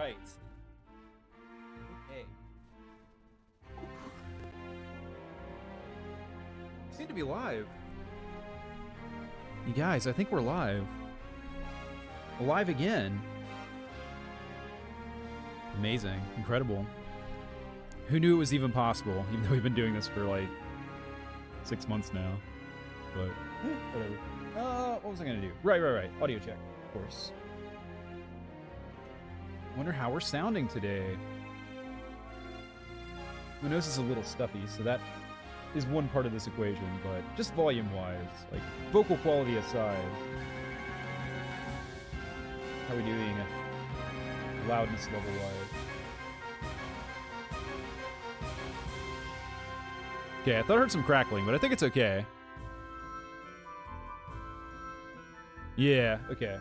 right. Okay. We seem to be live. You guys, I think we're live. Live again. Amazing. Incredible. Who knew it was even possible, even though we've been doing this for like 6 months now. But, whatever. What was I gonna do? Right. Audio check, of course. Wonder how we're sounding today. My nose is a little stuffy, so that is one part of this equation, but just volume-wise, like, vocal quality aside, how are we doing loudness level-wise? Okay, I thought I heard some crackling, but I think it's okay. Yeah, okay.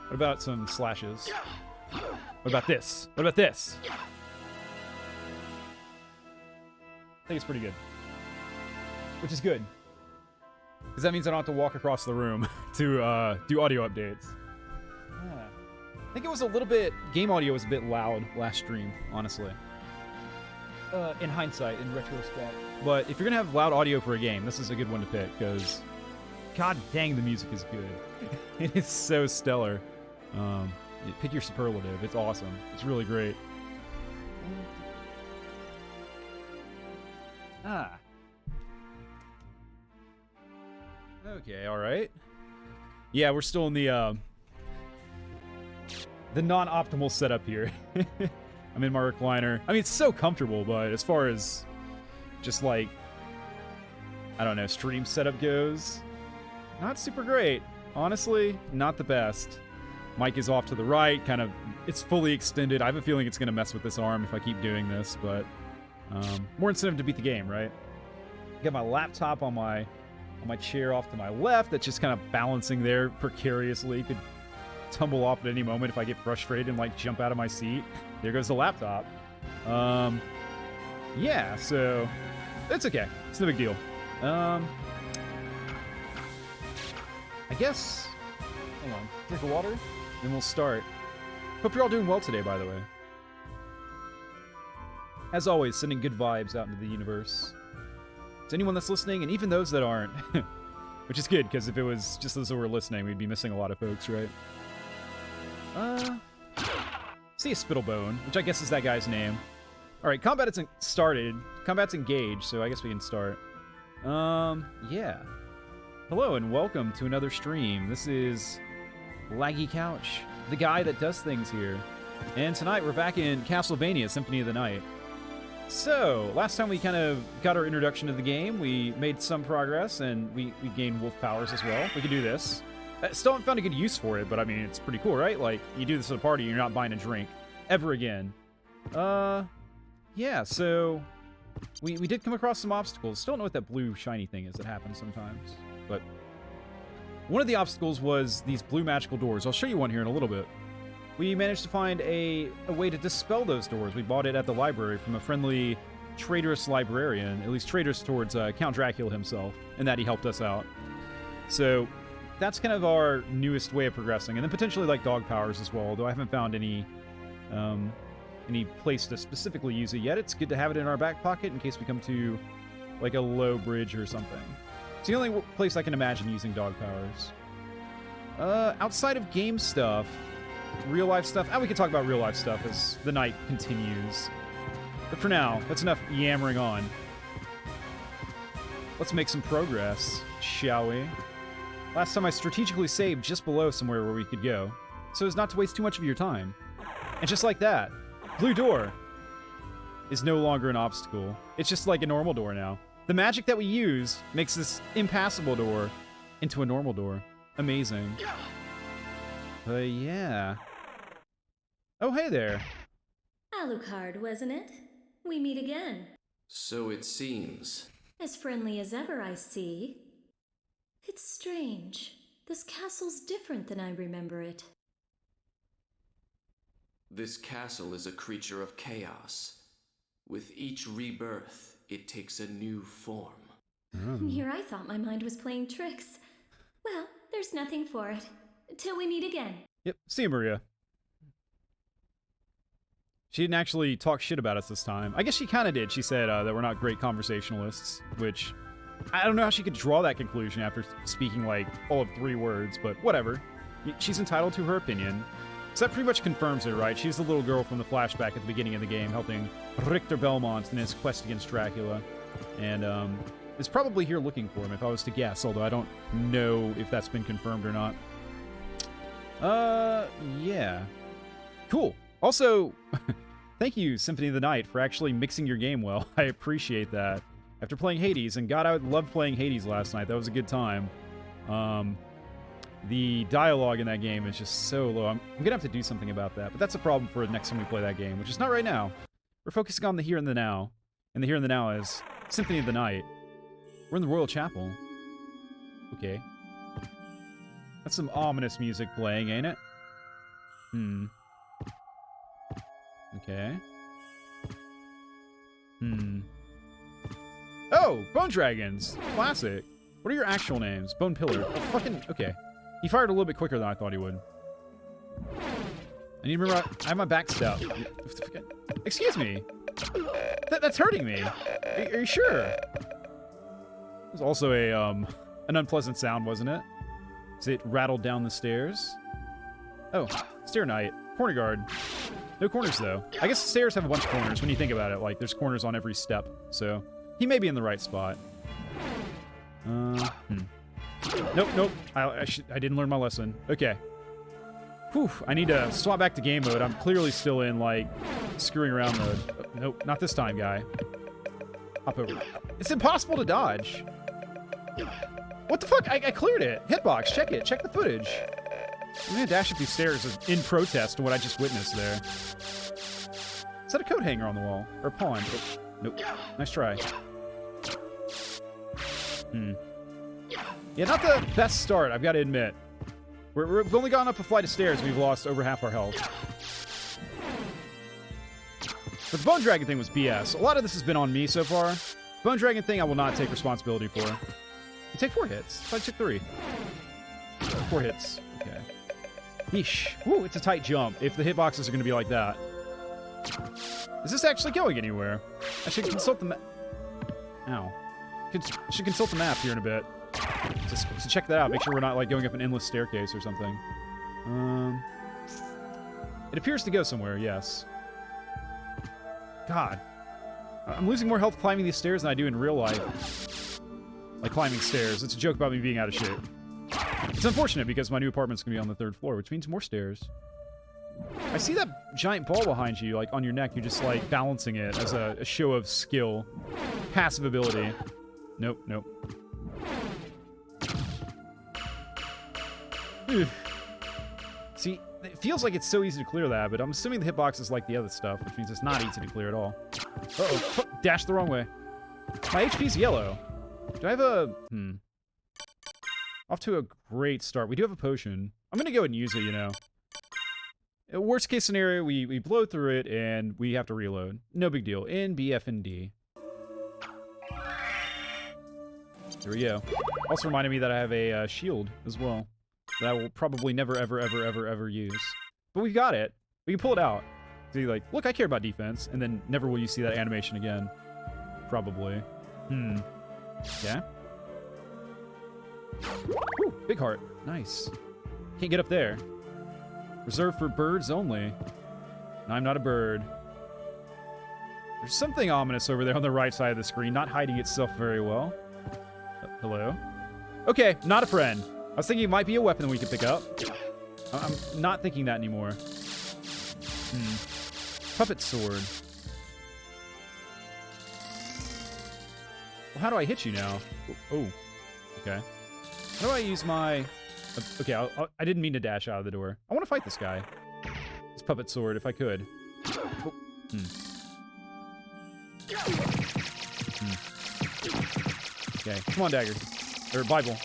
What about some slashes? What about this? What about this? I think it's pretty good. Which is good. Because that means I don't have to walk across the room to do audio updates. Yeah. I think it was a little bit... Game audio was a bit loud last stream, honestly. In hindsight, in retrospect. But if you're going to have loud audio for a game, this is a good one to pick, because... God dang, the music is good. It is so stellar. Pick your superlative. It's awesome. It's really great. Okay, alright. Yeah, we're still in the non-optimal setup here. I'm in my recliner. I mean, it's so comfortable, but as far as just like, I don't know, stream setup goes, not super great. Honestly, not the best. Mic is off to the right, kind of, it's fully extended. I have a feeling it's going to mess with this arm if I keep doing this, but more incentive to beat the game, right? Got my laptop on my chair off to my left that's just kind of balancing there precariously. Could tumble off at any moment if I get frustrated and like jump out of my seat. There goes the laptop. Yeah, so it's okay. It's no big deal. I guess, hang on, drink of water, then we'll start. Hope you're all doing well today, by the way. As always, sending good vibes out into the universe. To anyone that's listening, and even those that aren't. Which is good, because if it was just those that were listening, we'd be missing a lot of folks, right? See a Spittlebone, which I guess is that guy's name. Alright, combat isn't started. Combat's engaged, so I guess we can start. Yeah. Hello, and welcome to another stream. This is Laggy Couch, the guy that does things here. And tonight we're back in Castlevania, Symphony of the Night. So, last time we kind of got our introduction to the game, we made some progress, and we gained wolf powers as well. We can do this. I still haven't found a good use for it, but I mean, it's pretty cool, right? Like, you do this at a party, you're not buying a drink. Ever again. Yeah, so... We did come across some obstacles. Still don't know what that blue shiny thing is that happens sometimes. But one of the obstacles was these blue magical doors. I'll show you one here in a little bit. We managed to find a way to dispel those doors. We bought it at the library from a friendly, traitorous librarian, at least traitorous towards Count Dracula himself, and that he helped us out. So that's kind of our newest way of progressing, and then potentially like dog powers as well, although I haven't found any place to specifically use it yet. It's good to have it in our back pocket in case we come to like a low bridge or something. It's the only place I can imagine using dog powers. Outside of game stuff, real life stuff. We can talk about real life stuff as the night continues. But for now, that's enough yammering on. Let's make some progress, shall we? Last time I strategically saved just below somewhere where we could go, so as not to waste too much of your time. And just like that, blue door is no longer an obstacle. It's just like a normal door now. The magic that we use makes this impassable door into a normal door. Amazing. Yeah. Oh, hey there. Alucard, wasn't it? We meet again. So it seems. As friendly as ever, I see. It's strange. This castle's different than I remember it. This castle is a creature of chaos. With each rebirth, it takes a new form. Here I thought my mind was playing tricks. Well, there's nothing for it. Till we meet again. Yep, see you, Maria. She didn't actually talk shit about us this time. I guess she kind of did. She said that we're not great conversationalists, which I don't know how she could draw that conclusion after speaking like all of 3 words, but whatever. She's entitled to her opinion. So that pretty much confirms it, right? She's the little girl from the flashback at the beginning of the game, helping Richter Belmont in his quest against Dracula. And is probably here looking for him, if I was to guess, although I don't know if that's been confirmed or not. Yeah. Cool. Also, thank you, Symphony of the Night, for actually mixing your game well. I appreciate that. After playing Hades, and God, I loved playing Hades last night. That was a good time. The dialogue in that game is just so low. I'm gonna have to do something about that, but that's a problem for next time we play that game, which is not right now. We're focusing on the here and the now. And the here and the now is Symphony of the Night. We're in the Royal Chapel. Okay. That's some ominous music playing, ain't it? Okay. Oh! Bone Dragons! Classic. What are your actual names? Bone Pillar. Oh, fucking... Okay. He fired a little bit quicker than I thought he would. I need to remember I have my back step. Excuse me. That's hurting me. Are you sure? It was also a, an unpleasant sound, wasn't it? As it rattled down the stairs. Oh, Stair Knight. Corner guard. No corners, though. I guess the stairs have a bunch of corners when you think about it. Like, there's corners on every step. So, he may be in the right spot. Nope. I didn't learn my lesson. Okay. Whew, I need to swap back to game mode. I'm clearly still in, like, screwing around mode. Nope, not this time, guy. Hop over. It's impossible to dodge. What the fuck? I cleared it. Hitbox, check it. Check the footage. I'm gonna dash up these stairs in protest to what I just witnessed there. Is that a coat hanger on the wall? Or a pawn? Oh, nope. Nice try. Yeah, not the best start, I've got to admit. We've only gone up a flight of stairs and we've lost over half our health. But the Bone Dragon thing was BS. A lot of this has been on me so far. Bone Dragon thing I will not take responsibility for. You take 4 hits. I took 3. 4 hits. Okay. Yeesh. Woo, it's a tight jump if the hitboxes are going to be like that. Is this actually going anywhere? I should consult the map. Ow. Should consult the map here in a bit. Just to check that out. Make sure we're not like going up an endless staircase or something. It appears to go somewhere, yes. God. I'm losing more health climbing these stairs than I do in real life. Like climbing stairs. It's a joke about me being out of shape. It's unfortunate because my new apartment's gonna be on the 3rd floor, which means more stairs. I see that giant ball behind you, like on your neck. You're just like balancing it as a show of skill. Passive ability. Nope. See, it feels like it's so easy to clear that, but I'm assuming the hitbox is like the other stuff, which means it's not easy to clear at all. Uh-oh. Dashed the wrong way. My HP's yellow. Do I have a... Off to a great start. We do have a potion. I'm gonna go ahead and use it, you know. Worst case scenario, we blow through it, and we have to reload. No big deal. N, B, F, and D. There we go. Also reminded me that I have a shield as well. That I will probably never, ever use. But we've got it. We can pull it out. See, like, look, I care about defense. And then never will you see that animation again. Probably. Yeah. Ooh, big heart. Nice. Can't get up there. Reserved for birds only. No, I'm not a bird. There's something ominous over there on the right side of the screen, not hiding itself very well. Hello? Okay, not a friend. I was thinking it might be a weapon we could pick up. I'm not thinking that anymore. Puppet sword. Well, how do I hit you now? Oh. Okay. How do I use my... Okay, I didn't mean to dash out of the door. I want to fight this guy. This puppet sword, if I could. Oh. Okay, come on, dagger. Or Bible.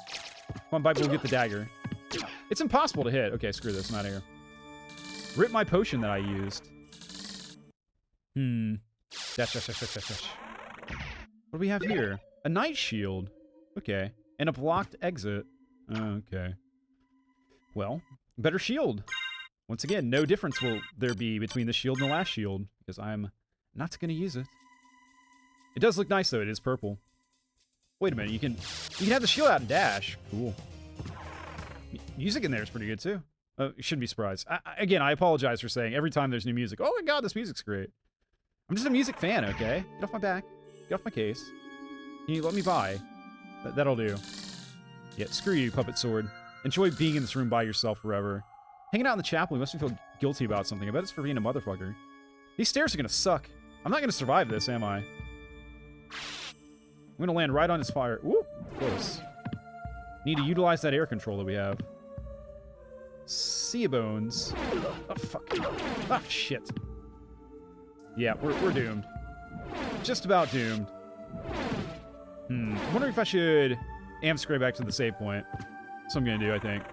Come on, Bible, we'll get the dagger. It's impossible to hit. Okay, screw this, I'm out of here. Rip my potion that I used. Dash. What do we have here? A night shield. Okay. And a blocked exit. Okay. Well, better shield. Once again, no difference will there be between the shield and the last shield, because I'm not going to use it. It does look nice, though. It is purple. Wait a minute. You can have the shield out and dash. Cool. Music in there is pretty good, too. You shouldn't be surprised. Again, I apologize for saying every time there's new music, oh my god, this music's great. I'm just a music fan, okay? Get off my back. Get off my case. Can you let me by? That'll do. Yeah, screw you, Puppet Sword. Enjoy being in this room by yourself forever. Hanging out in the chapel, you must feel guilty about something. I bet it's for being a motherfucker. These stairs are gonna suck. I'm not gonna survive this, am I? I'm gonna land right on his fire. Ooh, close. Need to utilize that air control that we have. Sea bones. Oh, fuck. Ah, shit. Yeah, we're doomed. Just about doomed. I'm wondering if I should amp scrape back to the save point. That's what I'm gonna do, I think.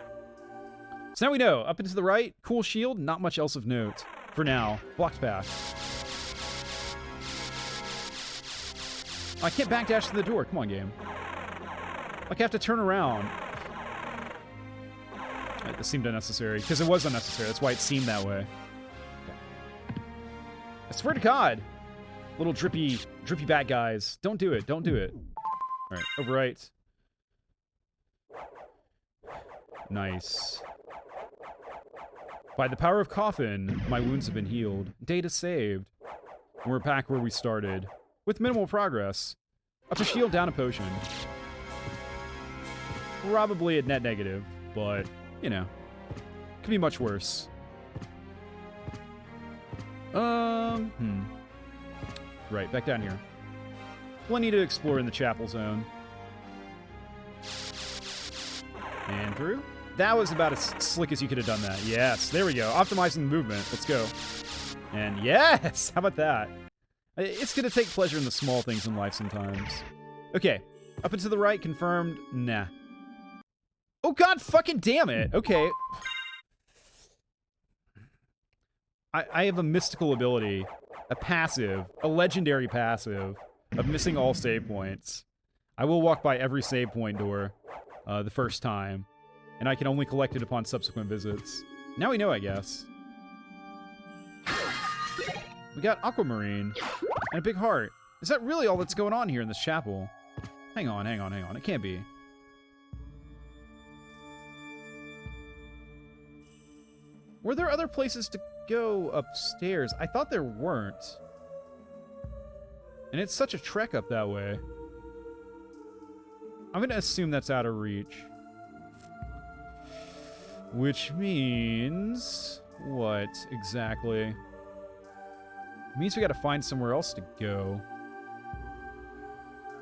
So now we know. Up and to the right, cool shield, not much else of note. For now. Blocked path. I can't backdash to the door. Come on, game. Like, I have to turn around. Right, this seemed unnecessary. Because it was unnecessary. That's why it seemed that way. I swear to God. Little drippy bad guys. Don't do it. Don't do it. Alright, overwrite. Nice. By the power of Coffin, my wounds have been healed. Data saved. And we're back where we started. With minimal progress. Up a shield, down a potion. Probably a net negative, but, you know. Could be much worse. Right, back down here. Plenty to explore in the chapel zone. And through. That was about as slick as you could have done that. Yes, there we go. Optimizing the movement. Let's go. And yes! How about that? It's going to take pleasure in the small things in life sometimes. Okay. Up and to the right, confirmed. Nah. Oh god, fucking damn it! Okay. I have a mystical ability. A passive. A legendary passive. Of missing all save points. I will walk by every save point door. The first time. And I can only collect it upon subsequent visits. Now we know, I guess. We got Aquamarine. And a big heart. Is that really all that's going on here in this chapel? Hang on. It can't be. Were there other places to go upstairs? I thought there weren't. And it's such a trek up that way. I'm going to assume that's out of reach. Which means... what, exactly? It means we gotta find somewhere else to go.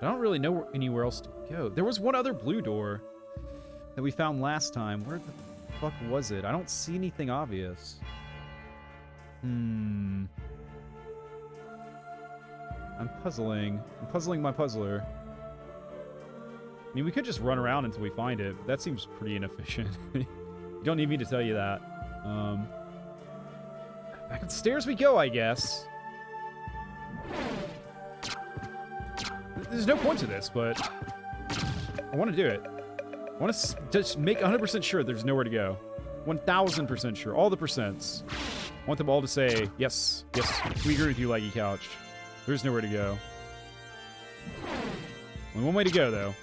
I don't really know anywhere else to go. There was one other blue door that we found last time. Where the fuck was it? I don't see anything obvious. I'm puzzling. I'm puzzling my puzzler. I mean, we could just run around until we find it, but that seems pretty inefficient. You don't need me to tell you that. Back upstairs we go, I guess. There's no point to this, but I want to do it. I want to just make 100% sure there's nowhere to go. 1,000% sure. All the percents. I want them all to say, yes, we agree with you, Leggy Couch. There's nowhere to go. Only one way to go, though.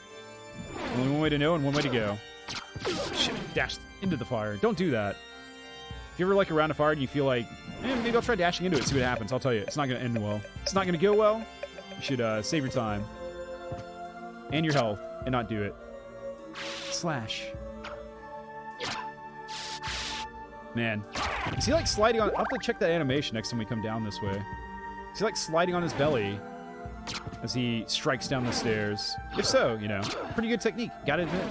Only one way to know and one way to go. Shit, dashed into the fire. Don't do that. If you ever like around a fire and you feel like, maybe I'll try dashing into it, see what happens. I'll tell you, it's not going to end well. It's not going to go well. You should save your time. And your health. And not do it. Slash. Man. Is he like sliding on... I'll have to check that animation next time we come down this way. Is he like sliding on his belly as he strikes down the stairs? If so, you know, pretty good technique. Gotta admit.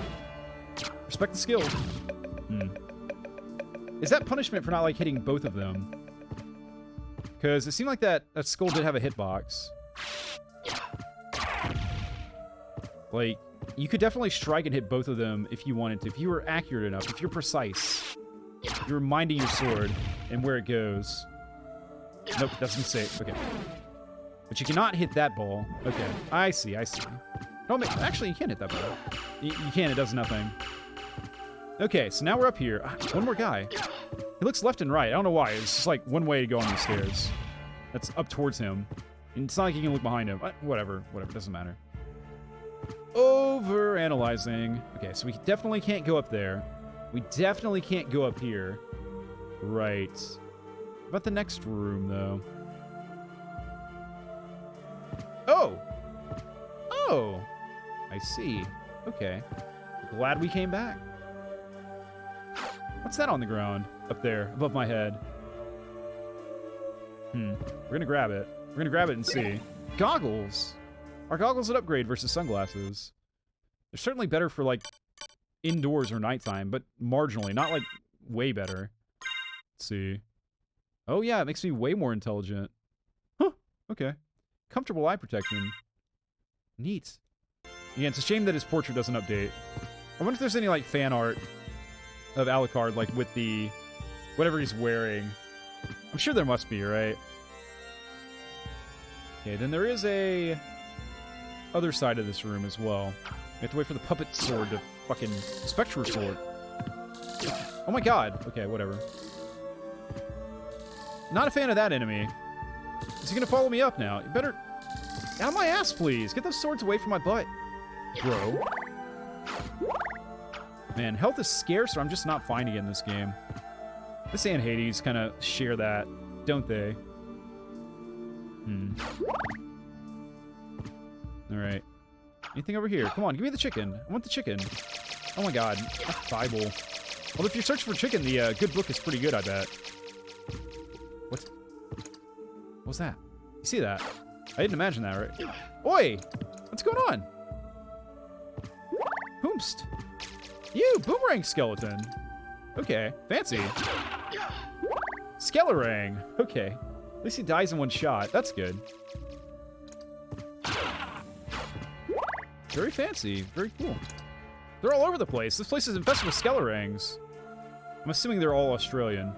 Respect the skill. Is that punishment for not, like, hitting both of them? Because it seemed like that skull did have a hitbox. Like, you could definitely strike and hit both of them if you wanted to. If you were accurate enough. If you're precise. If you're minding your sword and where it goes. Nope, that's a mistake. Okay. But you cannot hit that ball. Okay, I see. No, actually, you can't hit that ball. You can, it does nothing. Okay, so now we're up here. One more guy. He looks left and right. I don't know why. It's just like one way to go on these stairs. That's up towards him. And it's not like you can look behind him. Whatever. Doesn't matter. Over analyzing. Okay, so we definitely can't go up there. We definitely can't go up here. Right. What about the next room, though? Oh! Oh! I see. Okay. Glad we came back. What's that on the ground? Up there, above my head. We're gonna grab it. We're gonna grab it and see. Goggles! Are goggles an upgrade versus sunglasses? They're certainly better for, like, indoors or nighttime, but marginally. Not, like, way better. Let's see. Oh, yeah, it makes me way more intelligent. Huh, okay. Comfortable eye protection. Neat. Yeah, it's a shame that his portrait doesn't update. I wonder if there's any, like, fan art of Alucard, like, with the... whatever he's wearing. I'm sure there must be, right? Okay, then there is a... other side of this room as well. We have to wait for the puppet sword to fucking... Spectre sword. Oh my god. Okay, whatever. Not a fan of that enemy. Is he gonna follow me up now? You better... Out of my ass, please! Get those swords away from my butt. Bro. Man, health is scarce or I'm just not finding it in this game. This and Hades kind of share that, don't they? Alright. Anything over here? Come on, give me the chicken. I want the chicken. Oh my god. That's Bible. Well, if you're searching for chicken, the good book is pretty good, I bet. What was that? You see that? I didn't imagine that, right? Oi! What's going on? Whomst? You, boomerang skeleton. Okay, fancy. Skelerang. Okay. At least he dies in one shot. That's good. Very fancy. Very cool. They're all over the place. This place is infested with Skelerangs. I'm assuming they're all Australian.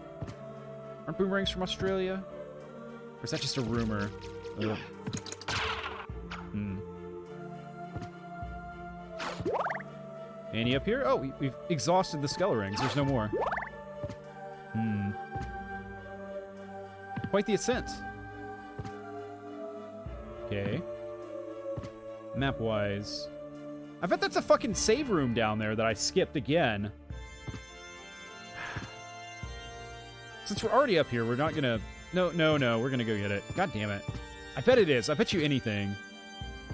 Aren't boomerangs from Australia? Or is that just a rumor? Any up here? Oh, we've exhausted the Skelerings. There's no more. Quite the ascent. Okay. Map-wise. I bet that's a fucking save room down there that I skipped again. Since we're already up here, we're not gonna... No, we're gonna go get it. God damn it. I bet it is. I bet you anything.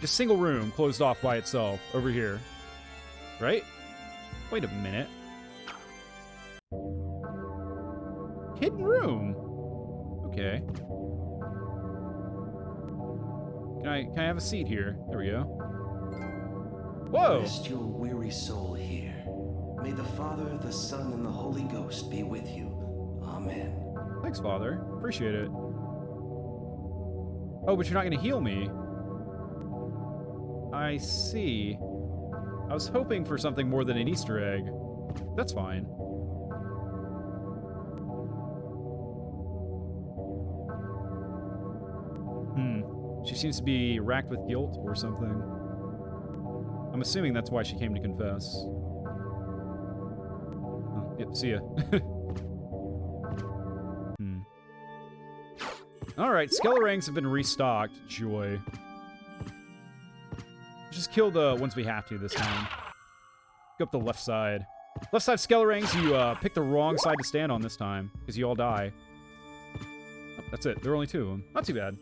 Just single room closed off by itself over here. Right? Wait a minute. Hidden room. Okay. Can I have a seat here? There we go. Whoa! Rest your weary soul here. May the Father, the Son, and the Holy Ghost be with you. Amen. Thanks, Father. Appreciate it. Oh, but you're not gonna heal me. I see. I was hoping for something more than an Easter egg. That's fine. She seems to be racked with guilt or something. I'm assuming that's why she came to confess. Oh, yep, see ya. Alright, Skelerangs have been restocked. Joy. Just kill the ones we have to this time. Go up the left side. Left side Skelerangs, you pick the wrong side to stand on this time, because you all die. Oh, that's it. There are only two of them. Not too bad.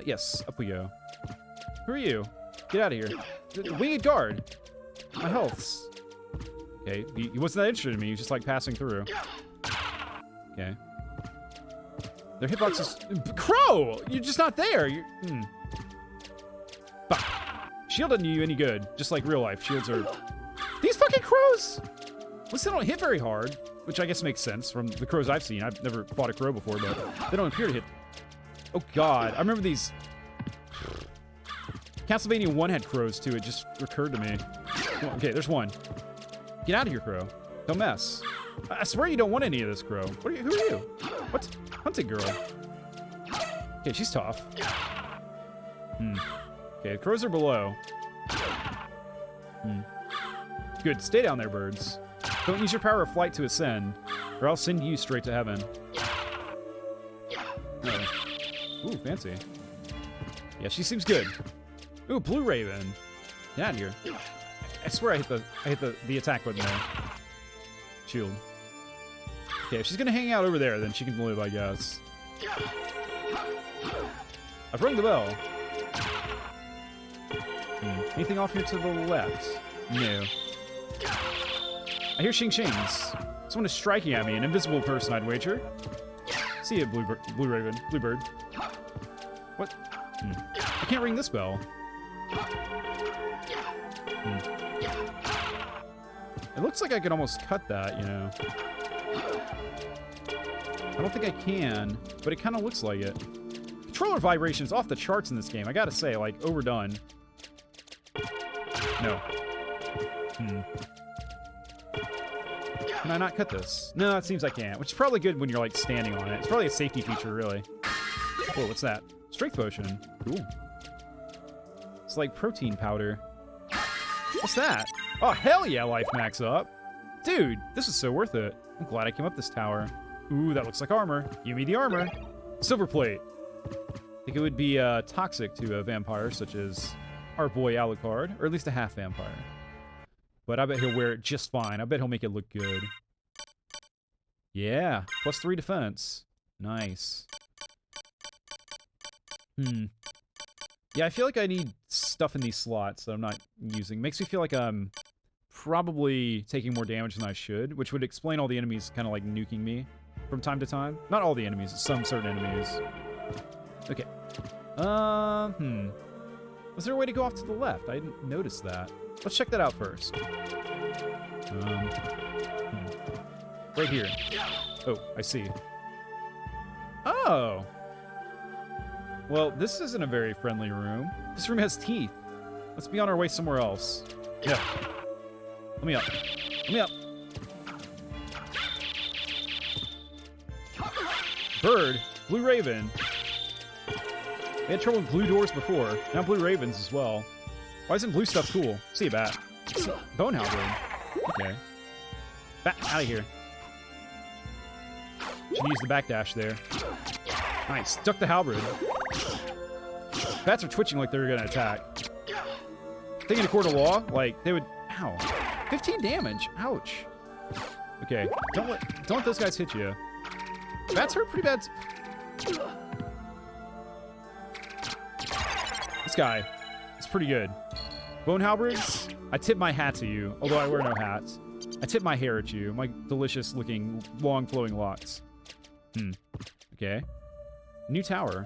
Yes. Up we go. Who are you? Get out of here. The winged guard. My health's... Okay, he wasn't that interested in me. He was just, like, passing through. Okay. Their hitbox is... Crow! You're just not there! You're... Bah. Shield doesn't do you any good. Just like real life. Shields are... These fucking crows! At least they don't hit very hard. Which I guess makes sense from the crows I've seen. I've never fought a crow before, but they don't appear to hit... Oh god, I remember these... Castlevania 1 had crows too, it just recurred to me. Oh, okay, there's one. Get out of here, crow. Don't mess. I swear you don't want any of this, crow. Who are you? What? Hunting girl. Okay, she's tough. Okay, the crows are below. Good, stay down there, birds. Don't use your power of flight to ascend, or I'll send you straight to heaven. Oh. Ooh, fancy. Yeah, she seems good. Ooh, Blue Raven. Get out of here. I swear I hit the attack button there. Shield. Okay, if she's gonna hang out over there, then she can live, I guess. I've rung the bell. Anything off here to the left? No. I hear shing-shings. Someone is striking at me, an invisible person, I'd wager. See ya, Blue Raven. Bluebird. What? I can't ring this bell. It looks like I could almost cut that, you know. I don't think I can, but it kind of looks like it. Controller vibration is off the charts in this game. I gotta say, like, overdone. No. Can I not cut this? No, it seems I can't, which is probably good when you're, like, standing on it. It's probably a safety feature, really. Whoa, what's that? Strength potion. Cool. It's like protein powder. What's that? Oh, hell yeah, life max up. Dude, this is so worth it. I'm glad I came up this tower. Ooh, that looks like armor. Give me the armor. Silver plate. I think it would be toxic to a vampire, such as our boy Alucard, or at least a half vampire. But I bet he'll wear it just fine. I bet he'll make it look good. Yeah, +3 defense. Nice. Yeah, I feel like I need stuff in these slots that I'm not using. Makes me feel like I'm probably taking more damage than I should, which would explain all the enemies kind of like nuking me from time to time. Not all the enemies, some certain enemies. Okay. Was there a way to go off to the left? I didn't notice that. Let's check that out first. Right here. Oh, I see. Oh! Well, this isn't a very friendly room. This room has teeth. Let's be on our way somewhere else. Yeah. Let me up. Let me up. Bird. Blue Raven. We had trouble with blue doors before. Now blue ravens as well. Why isn't blue stuff cool? See you, bat. Bone halberd. Okay. Bat, out of here. Should use the backdash there. Nice. Duck the halberd. Bats are twitching like they're gonna attack. Thinking a court of law, like they would. Ow. 15 damage. Ouch. Okay. Don't let those guys hit you. Bats hurt pretty bad. This guy is pretty good. Bone halberds, I tip my hat to you, although I wear no hat. I tip my hair at you, my delicious looking, long flowing locks. Okay. New tower.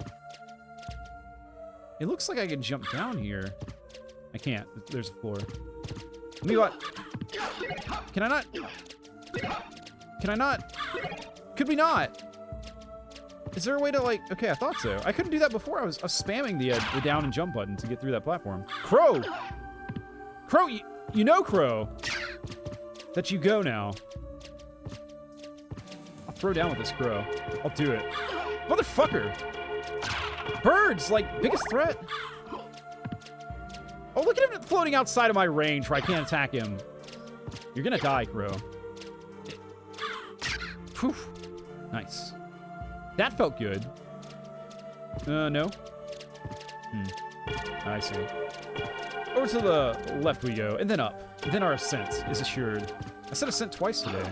It looks like I can jump down here. I can't. There's a floor. Let me what? Can I not? Can I not? Could we not? Is there a way to, like... Okay, I thought so. I couldn't do that before. I was spamming the down and jump button to get through that platform. Crow! Crow, you know, Crow, that you go now. I'll throw down with this Crow. I'll do it. Motherfucker! Birds, like, biggest threat. Oh, look at him floating outside of my range where I can't attack him. You're gonna die, Crow. Whew. Nice. That felt good. No. I see. Over to the left we go, and then up. And then our ascent is assured. I said ascent twice today.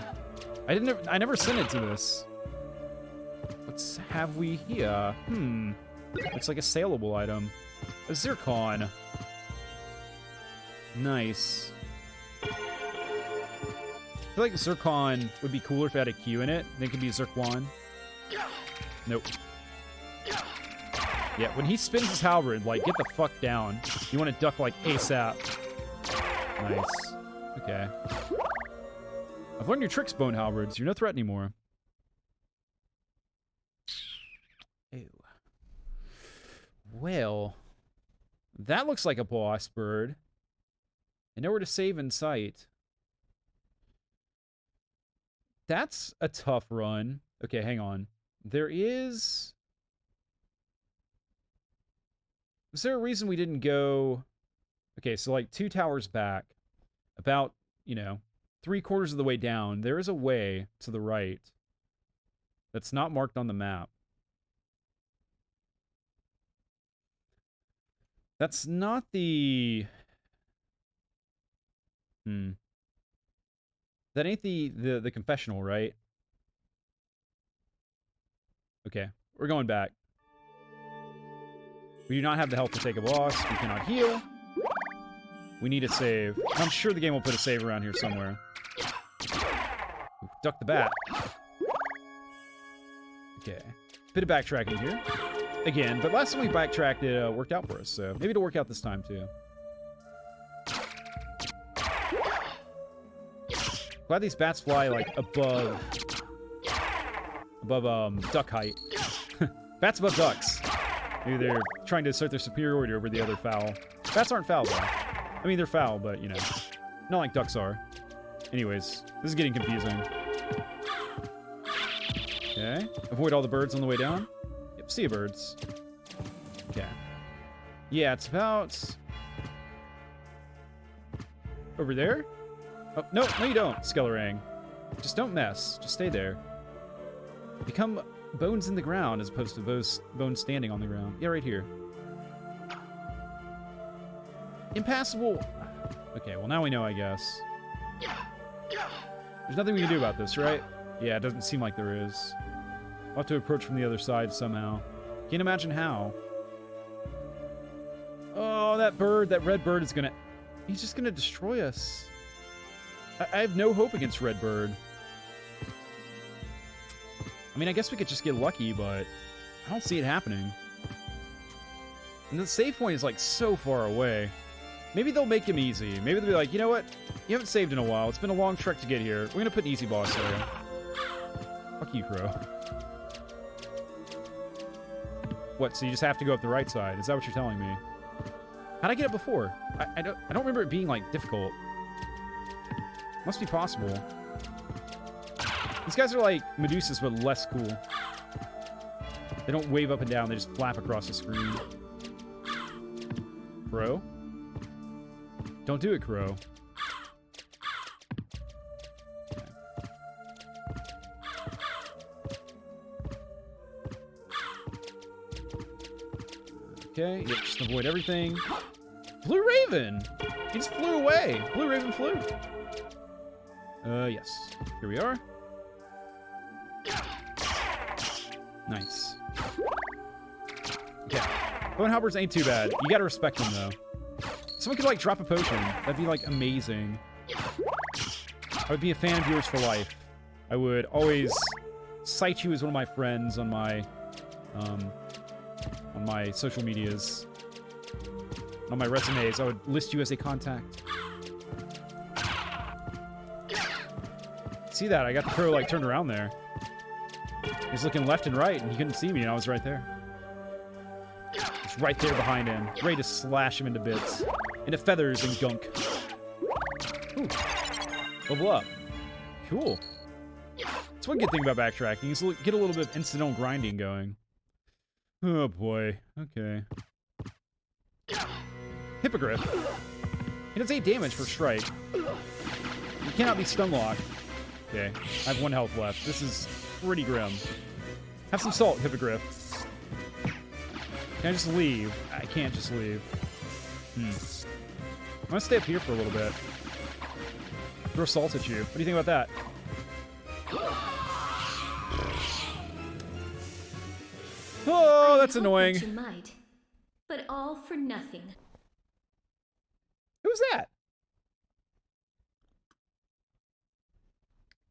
I never ascended to this. What have we here? Looks like a saleable item. A zircon. Nice. I feel like zircon would be cooler if it had a Q in it. Then it could be zircon. Nope. Yeah, when he spins his halberd, like, get the fuck down. You want to duck, like, ASAP. Nice. Okay. I've learned your tricks, bone halberds. You're no threat anymore. Ew. Well, that looks like a boss bird. And nowhere to save in sight. That's a tough run. Okay, hang on. There is... Is there a reason we didn't go... Okay, so like 2 towers back. About, you know, 3/4 of the way down. There is a way to the right that's not marked on the map. That's not the... That ain't the confessional, right? Okay, we're going back. We do not have the health to take a boss. We cannot heal. We need a save. I'm sure the game will put a save around here somewhere. Ooh, duck the bat. Okay. Bit of backtracking here. Again, but last time we backtracked, it worked out for us, so maybe it'll work out this time, too. Glad these bats fly, like, above duck height. Bats above ducks. Maybe they're trying to assert their superiority over the other fowl. Bats aren't foul, though. I mean, they're foul, but, you know, not like ducks are. Anyways, this is getting confusing. Okay. Avoid all the birds on the way down. Yep, sea birds. Okay. Yeah, it's about... over there? Oh, no, no you don't, Skellerang. Just don't mess. Just stay there. Become bones in the ground as opposed to bones standing on the ground. Yeah, right here. Impassable. Okay, well now we know, I guess. There's nothing we can do about this, right? Yeah, it doesn't seem like there is. We'll have to approach from the other side somehow. Can't imagine how. Oh, that bird, that red bird is gonna... He's just gonna destroy us. I have no hope against red bird. I mean, I guess we could just get lucky, but I don't see it happening. And the save point is, like, so far away. Maybe they'll make him easy. Maybe they'll be like, you know what? You haven't saved in a while. It's been a long trek to get here. We're gonna put an easy boss there. Fuck you, Crow. What, so you just have to go up the right side? Is that what you're telling me? How'd I get it before? I don't remember it being, like, difficult. Must be possible. These guys are like Medusas, but less cool. They don't wave up and down, they just flap across the screen. Crow? Don't do it, Crow. Okay, yep, just avoid everything. Blue Raven! He just flew away! Blue Raven flew. Yes. Here we are. Nice. Okay. Bone Halberds ain't too bad. You gotta respect them, though. Someone could, like, drop a potion. That'd be, like, amazing. I would be a fan of yours for life. I would always cite you as one of my friends on my social medias. On my resumes, I would list you as a contact. See that? I got the crow, like, turned around there. He's looking left and right, and he couldn't see me, and I was right there. It's right there behind him, ready to slash him into bits. Into feathers and gunk. Ooh. Level up. Cool. That's one good thing about backtracking, is get a little bit of incidental grinding going. Oh, boy. Okay. Hippogriff. He does 8 damage for strike. You cannot be stun locked. Okay, I have 1 health left. This is pretty grim. Have some salt, Hippogriff. Can I just leave? I can't just leave. I'm gonna stay up here for a little bit. Throw salt at you. What do you think about that? Oh, that's annoying. You might, but all for nothing. Who's that?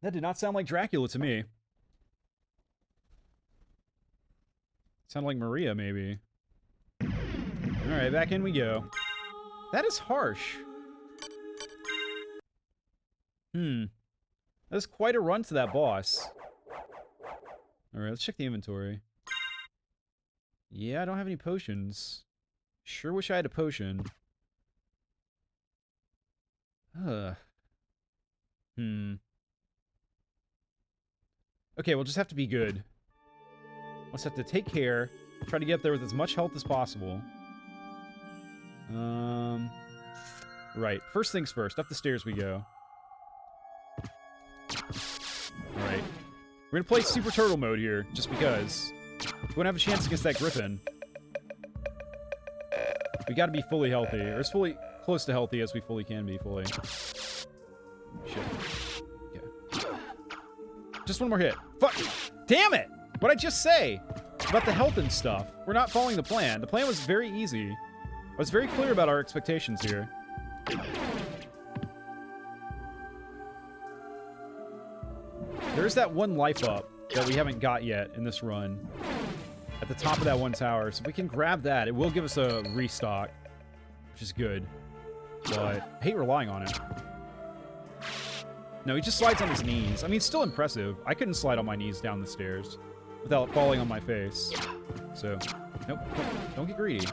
That did not sound like Dracula to me. Sounded like Maria, maybe. Alright, back in we go. That is harsh. That's quite a run to that boss. Alright, let's check the inventory. Yeah, I don't have any potions. Sure wish I had a potion. Okay, we'll just have to be good. We'll just have to take care. Try to get up there with as much health as possible. Right. First things first. Up the stairs we go. Alright. We're gonna play Super Turtle mode here, just because. We won't have a chance against that Griffin. We gotta be fully healthy, or as fully close to healthy as we fully can be, fully. Shit. Okay. Just one more hit. Fuck! Damn it! What'd I just say? About the health and stuff. We're not following the plan. The plan was very easy. I was very clear about our expectations here. There's that one life up that we haven't got yet in this run. At the top of that one tower. So if we can grab that, it will give us a restock. Which is good. But I hate relying on it. No, he just slides on his knees. I mean, it's still impressive. I couldn't slide on my knees down the stairs without falling on my face. So, nope. Don't get greedy.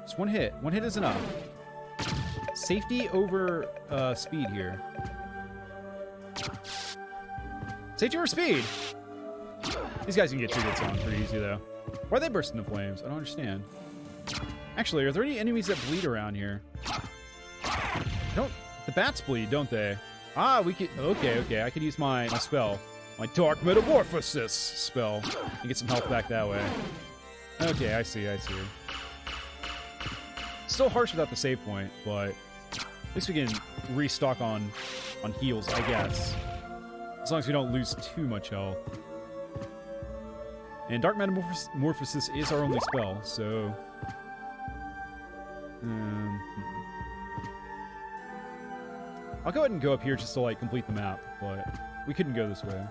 Just one hit. One hit is enough. Safety over speed here. Safety over speed! These guys can get 2 hits on pretty easy, though. Why are they bursting into flames? I don't understand. Actually, are there any enemies that bleed around here? The bats bleed, don't they? Ah, we could... Okay. I could use my spell. My Dark Metamorphosis spell. And get some health back that way. Okay, I see. Still harsh without the save point, but... At least we can restock on heals, I guess. As long as we don't lose too much health. And Dark Metamorphosis is our only spell, so... I'll go ahead and go up here just to, like, complete the map, but we couldn't go this way.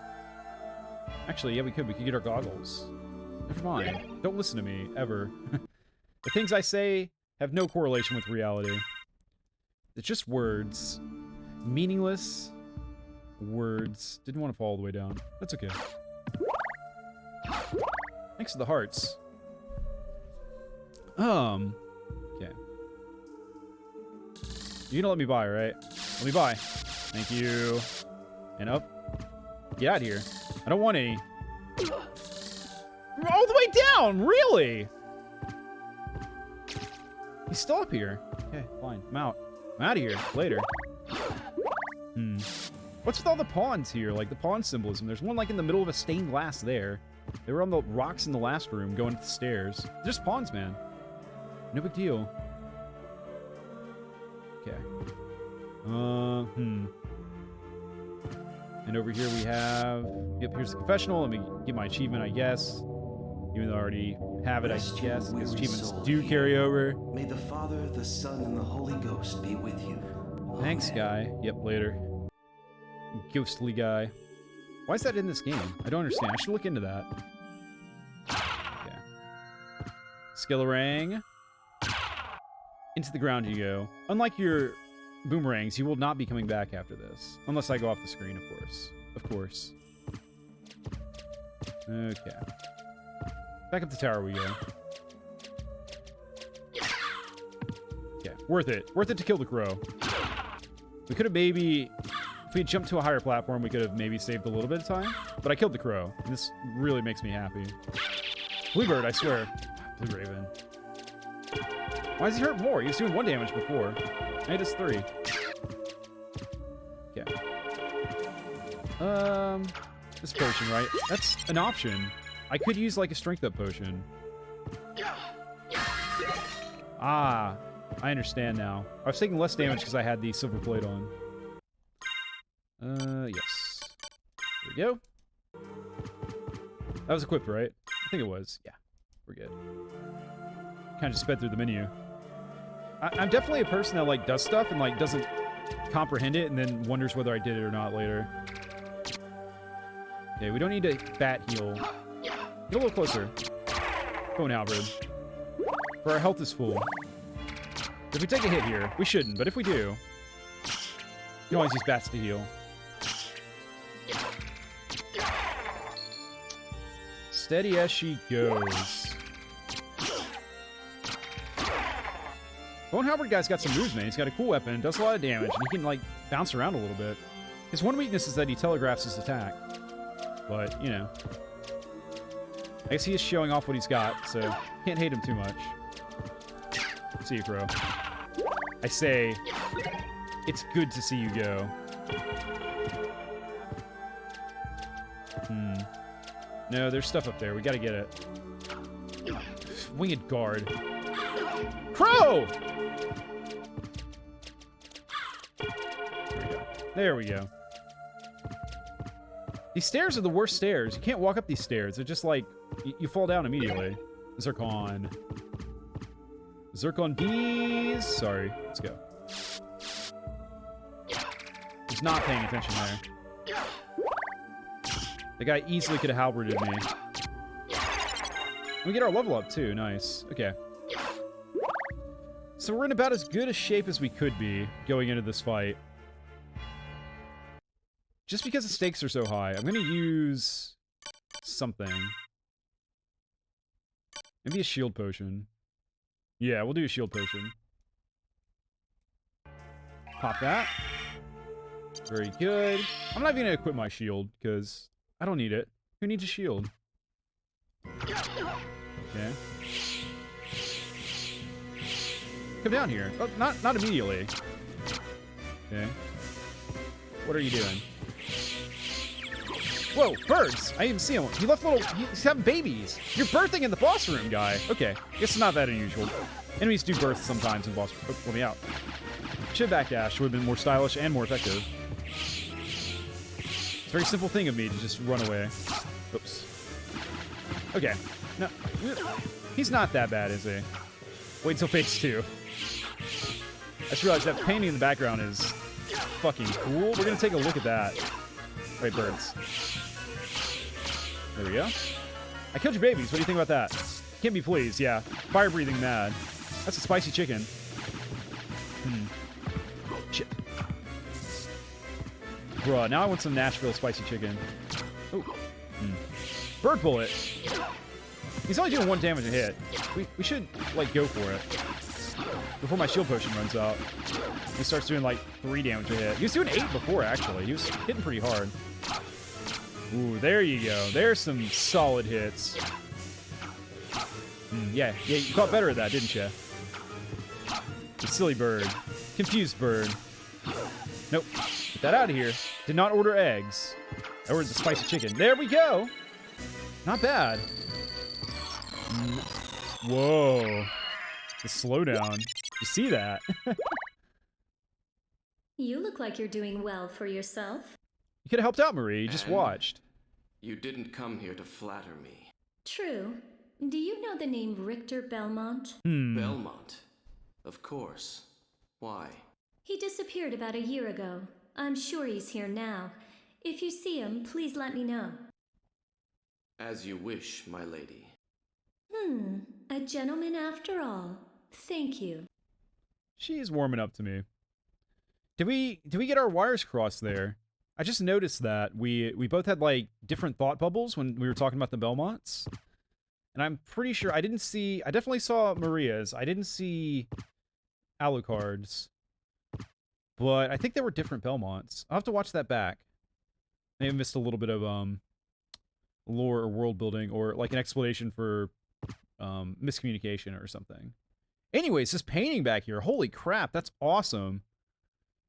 Actually, yeah, we could. We could get our goggles. Never mind. Don't listen to me, ever. The things I say have no correlation with reality. It's just words. Meaningless words. Didn't want to fall all the way down. That's okay. Thanks for the hearts. Okay. You're gonna let me by, right? Let me by. Thank you. And up. Get out of here. I don't want any. All the way down! Really? He's still up here. Okay, fine. I'm out. I'm out of here. Later. What's with all the pawns here? Like, the pawn symbolism. There's one, like, in the middle of a stained glass there. They were on the rocks in the last room going up the stairs. They're just pawns, man. No big deal. Okay. And over here we have... Yep, here's the confessional. Let me get my achievement, I guess. Even though I already have it, I guess. Because achievements do carry over. May the Father, the Son, and the Holy Ghost be with you. Thanks, guy. Yep, later. Ghostly guy. Why is that in this game? I don't understand. I should look into that. Okay. Skillarang. Into the ground you go. Unlike your boomerangs, you will not be coming back after this. Unless I go off the screen, of course. Of course. Okay. Back up the tower we go. Okay. Worth it. Worth it to kill the crow. We could have maybe... If we had jumped to a higher platform, we could have maybe saved a little bit of time. But I killed the crow. And this really makes me happy. Bluebird, I swear. Blue Raven. Why does he hurt more? He was doing 1 damage before. I hit us 3. Okay. This potion, right? That's an option. I could use, like, a strength up potion. Ah, I understand now. I was taking less damage because I had the silver plate on. Yes. There we go. That was equipped, right? I think it was. Yeah, we're good. Kind of just sped through the menu. I'm definitely a person that, like, does stuff and, like, doesn't comprehend it and then wonders whether I did it or not later. Okay, we don't need to bat heal. Get a little closer. Go now, Halberd. For our health is full. If we take a hit here, we shouldn't, but if we do, you can always use bats to heal. Steady as she goes. Bone Halberd guy's got some moves, man. He's got a cool weapon, does a lot of damage, and he can, like, bounce around a little bit. His one weakness is that he telegraphs his attack. But, you know. I guess he is showing off what he's got, so can't hate him too much. See you, Crow. I say, it's good to see you go. No, there's stuff up there. We gotta get it. Winged guard. Crow! There we go. These stairs are the worst stairs. You can't walk up these stairs. They're just like, you fall down immediately. Zircon. Zircon D's. Sorry. Let's go. He's not paying attention there. The guy easily could have halberded me. We get our level up too. Nice. Okay. So we're in about as good a shape as we could be going into this fight. Just because the stakes are so high, I'm going to use something. Maybe a shield potion. Yeah, we'll do a shield potion. Pop that. Very good. I'm not even going to equip my shield, because I don't need it. Who needs a shield? Okay. Come down here. Oh, not immediately. Okay. What are you doing? Whoa, birds! I didn't even see him. He left little... He's having babies. You're birthing in the boss room, guy. Okay. Guess it's not that unusual. Enemies do birth sometimes in boss room. Oh, let me out. Should backdash. Would have been more stylish and more effective. It's a very simple thing of me to just run away. Oops. Okay. No. He's not that bad, is he? Wait till phase 2. I just realized that painting in the background is fucking cool. We're gonna take a look at that. Right, birds. There we go. I killed your babies. What do you think about that? Can't be pleased. Yeah. Fire-breathing mad. That's a spicy chicken. Shit. Bruh, now I want some Nashville spicy chicken. Oh. Bird bullet. He's only doing 1 damage a hit. We should, like, go for it. Before my shield potion runs out. He starts doing, like, 3 damage a hit. He was doing 8 before, actually. He was hitting pretty hard. Ooh, there you go. There's some solid hits. Yeah, you got better at that, didn't you? You silly bird. Confused bird. Nope. Get that out of here. Did not order eggs. I ordered the spicy chicken. There we go. Not bad. Whoa. The slowdown. You see that? You look like you're doing well for yourself. You could have helped out, Marie. You just watched. You didn't come here to flatter me. True. Do you know the name Richter Belmont? Belmont? Of course. Why? He disappeared about a year ago. I'm sure he's here now. If you see him, please let me know. As you wish, my lady. A gentleman after all. Thank you. She's warming up to me. Did we get our wires crossed there? I just noticed that we both had like different thought bubbles when we were talking about the Belmonts. And I'm pretty sure I definitely saw Maria's. I didn't see Alucard's. But I think there were different Belmonts. I'll have to watch that back. I may have missed a little bit of lore or world building or like an explanation for miscommunication or something. Anyways, this painting back here, holy crap, that's awesome.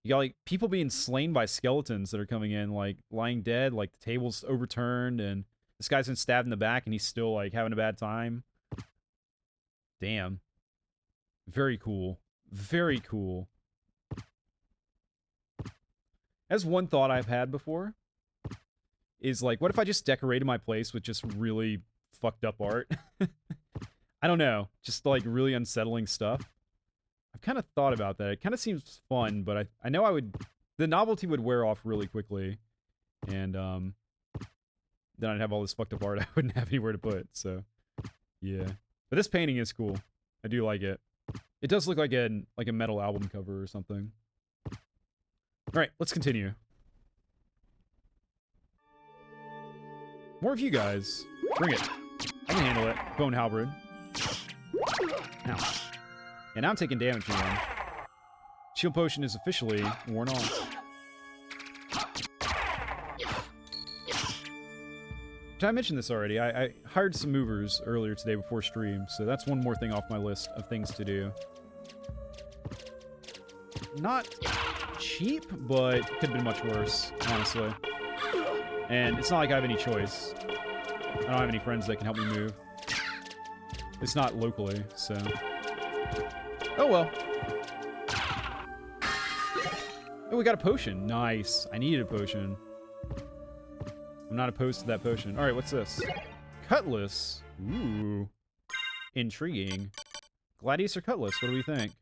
You got like people being slain by skeletons that are coming in, like lying dead, like the table's overturned, and this guy's been stabbed in the back and he's still like having a bad time. Damn. Very cool. Very cool. That's one thought I've had before. Is like, what if I just decorated my place with just really fucked up art? I don't know. Just like really unsettling stuff. I've kind of thought about that. It kind of seems fun, but I know the novelty would wear off really quickly. And then I'd have all this fucked up art I wouldn't have anywhere to put. So, yeah. But this painting is cool. I do like it. It does look like a metal album cover or something. Alright, let's continue. More of you guys. Bring it. I can handle it. Bone halberd. Ow. And now I'm taking damage from him. Shield potion is officially worn off. Did I mention this already? I hired some movers earlier today before stream, so that's one more thing off my list of things to do. Not cheap, but could have been much worse, honestly. And it's not like I have any choice. I don't have any friends that can help me move. It's not locally, so... Oh well. Oh, we got a potion. Nice. I needed a potion. I'm not opposed to that potion. Alright, what's this? Cutlass. Ooh. Intriguing. Gladius or Cutlass? What do we think?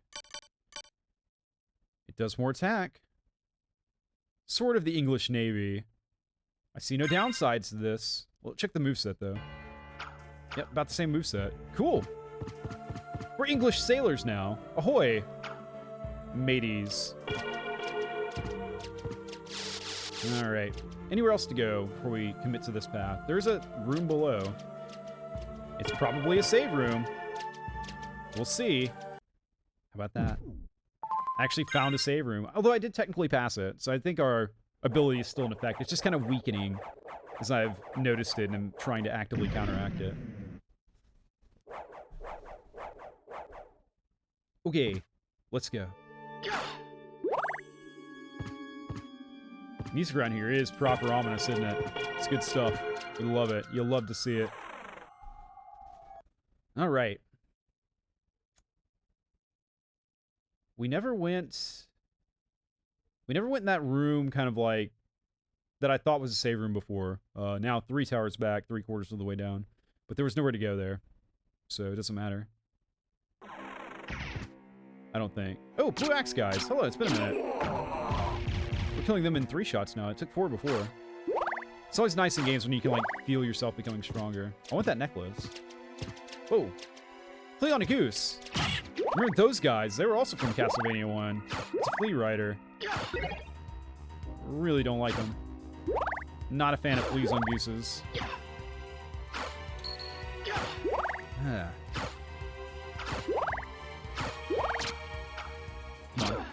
It does more attack. Sword of the English Navy. I see no downsides to this. Well, check the moveset, though. Yep, about the same moveset. Cool. We're English sailors now. Ahoy, mateys. Alright. Anywhere else to go before we commit to this path? There's a room below. It's probably a save room. We'll see. How about that? I actually found a save room. Although I did technically pass it, so I think our ability is still in effect. It's just kind of weakening as I've noticed it and I'm trying to actively counteract it. Okay, let's go. Music around here is proper ominous, isn't it? It's good stuff. We love it. You'll love to see it. All right. We never went in that room kind of like that I thought was a save room before. Now 3 towers back, 3/4 of the way down. But there was nowhere to go there. So it doesn't matter. I don't think. Oh, blue axe guys. Hello, it's been a minute. We're killing them in 3 shots now. It took 4 before. It's always nice in games when you can, like, feel yourself becoming stronger. I want that necklace. Whoa. Flea on a goose. Remember those guys? They were also from Castlevania 1. It's a flea rider. Really don't like them. Not a fan of fleas on gooses. Ah.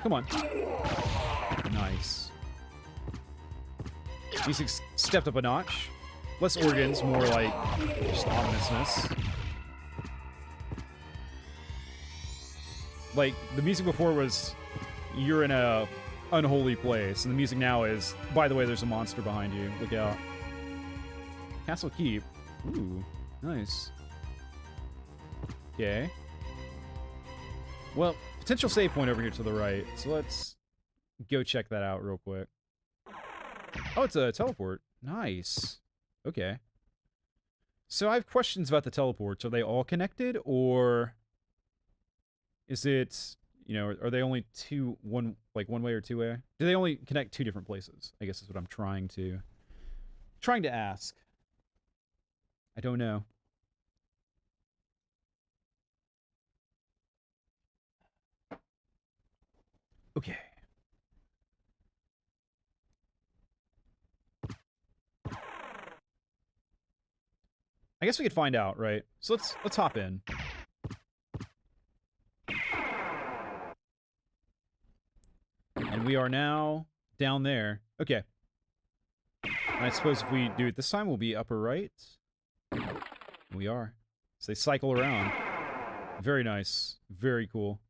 Come on. Nice. Music's stepped up a notch. Less organs, more like just ominousness. Like, the music before was, you're in a unholy place, and the music now is, by the way, there's a monster behind you. Look out. Castle Keep. Ooh, nice. Okay. Well, potential save point over here to the right, so let's go check that out real quick. Oh, it's a teleport. Nice. Okay. So I have questions about the teleports. Are they all connected, or is it, you know, are they only one way or two way? Do they only connect 2 different places? I guess is what I'm trying to ask. I don't know. Okay. I guess we could find out, right? So let's hop in. And we are now down there. Okay. And I suppose if we do it this time, we'll be upper right. We are. So they cycle around. Very nice. Very cool.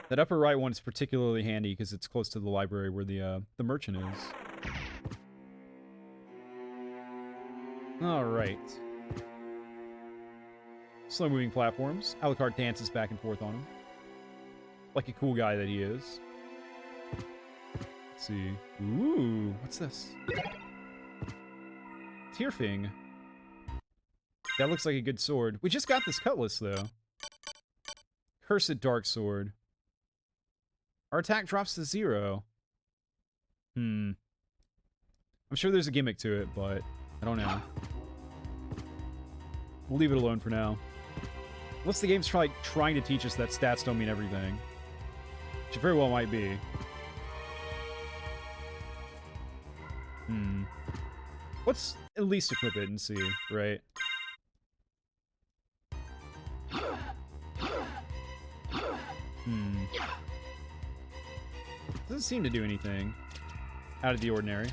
That upper right one is particularly handy because it's close to the library where the merchant is. All right. Slow-moving platforms. Alucard dances back and forth on them. Like a cool guy that he is. Let's see. Ooh, what's this? Tierfing. That looks like a good sword. We just got this cutlass, though. Cursed Dark Sword. Our attack drops to 0. I'm sure there's a gimmick to it, but I don't know. We'll leave it alone for now. Unless the game's trying to teach us that stats don't mean everything. Which it very well might be. Let's at least equip it and see, right? Doesn't seem to do anything out of the ordinary.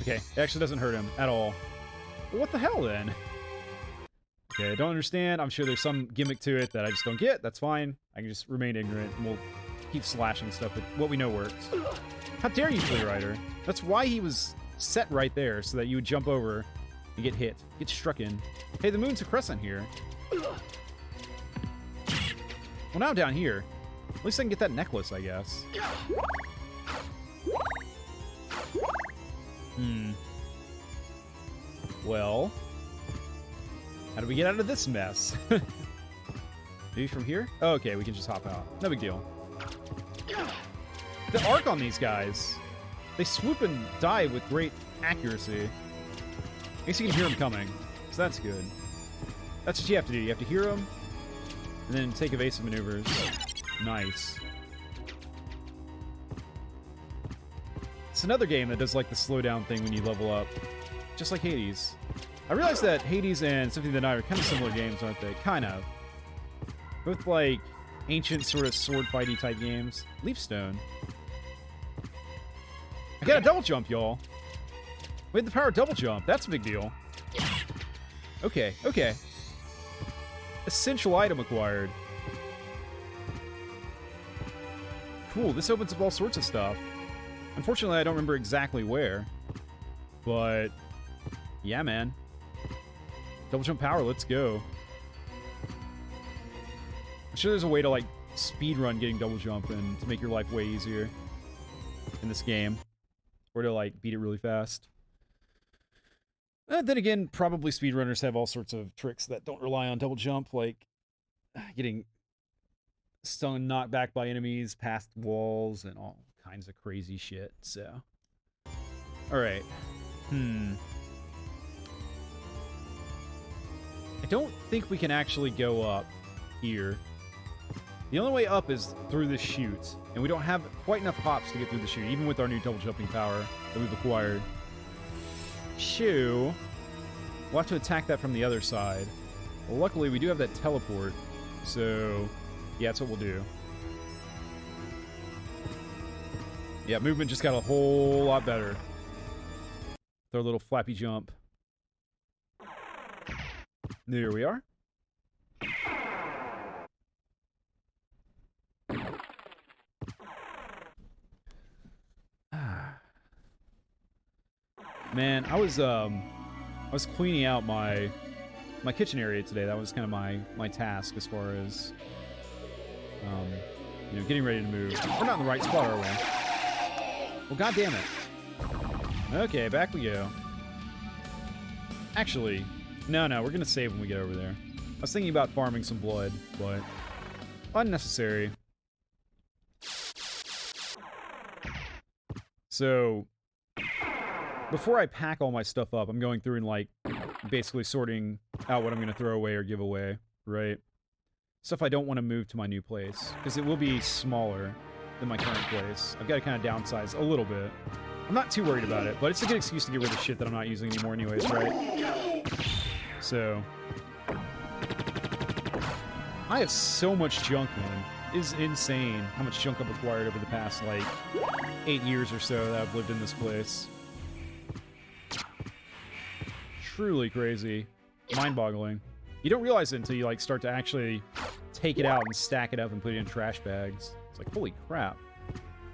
Okay, it actually doesn't hurt him at all. Well, what the hell, then? Okay, I don't understand. I'm sure there's some gimmick to it that I just don't get. That's fine. I can just remain ignorant, and we'll keep slashing stuff with what we know works. How dare you, Flea Rider? That's why he was set right there, so that you would jump over and get hit. Get struck in. Hey, the moon's a crescent here. Well, now I'm down here. At least I can get that necklace, I guess. Well, how do we get out of this mess? Maybe from here? Oh, okay, we can just hop out. No big deal. The arc on these guys. They swoop and dive with great accuracy. I guess you can hear them coming, so that's good. That's what you have to do. You have to hear them, and then take evasive maneuvers. Nice. It's another game that does like the slowdown thing when you level up. Just like Hades. I realize that Hades and Symphony of the Night are kind of similar games, aren't they? Kind of. Both like ancient sort of sword fighty type games. Leapstone. I got a double jump, y'all. We had the power of double jump. That's a big deal. Okay, okay. Essential item acquired. Cool, this opens up all sorts of stuff. Unfortunately, I don't remember exactly where. But, yeah, man. Double jump power, let's go. I'm sure there's a way to, like, speedrun getting double jump and to make your life way easier in this game. Or to, like, beat it really fast. Then again, probably speedrunners have all sorts of tricks that don't rely on double jump, like getting stung, knocked back by enemies, past walls, and all kinds of crazy shit, so. Alright. I don't think we can actually go up here. The only way up is through the chute, and we don't have quite enough hops to get through the chute, even with our new double jumping power that we've acquired. Shoo. We'll have to attack that from the other side. Well, luckily, we do have that teleport, so yeah, that's what we'll do. Yeah, movement just got a whole lot better. Throw a little flappy jump. There we are. Man, I was cleaning out my kitchen area today. That was kind of my task as far as you know, getting ready to move. We're not in the right spot, are we? Well, god damn it. Okay, back we go. Actually, no, we're gonna save when we get over there. I was thinking about farming some blood, but unnecessary. So before I pack all my stuff up, I'm going through and, like, basically sorting out what I'm going to throw away or give away, right? Stuff I don't want to move to my new place, because it will be smaller than my current place. I've got to kind of downsize a little bit. I'm not too worried about it, but it's a good excuse to get rid of shit that I'm not using anymore anyways, right? So I have so much junk, man. It is insane how much junk I've acquired over the past, like, 8 years or so that I've lived in this place. Truly crazy. Mind-boggling. You don't realize it until you, like, start to actually take it out and stack it up and put it in trash bags. It's like, holy crap.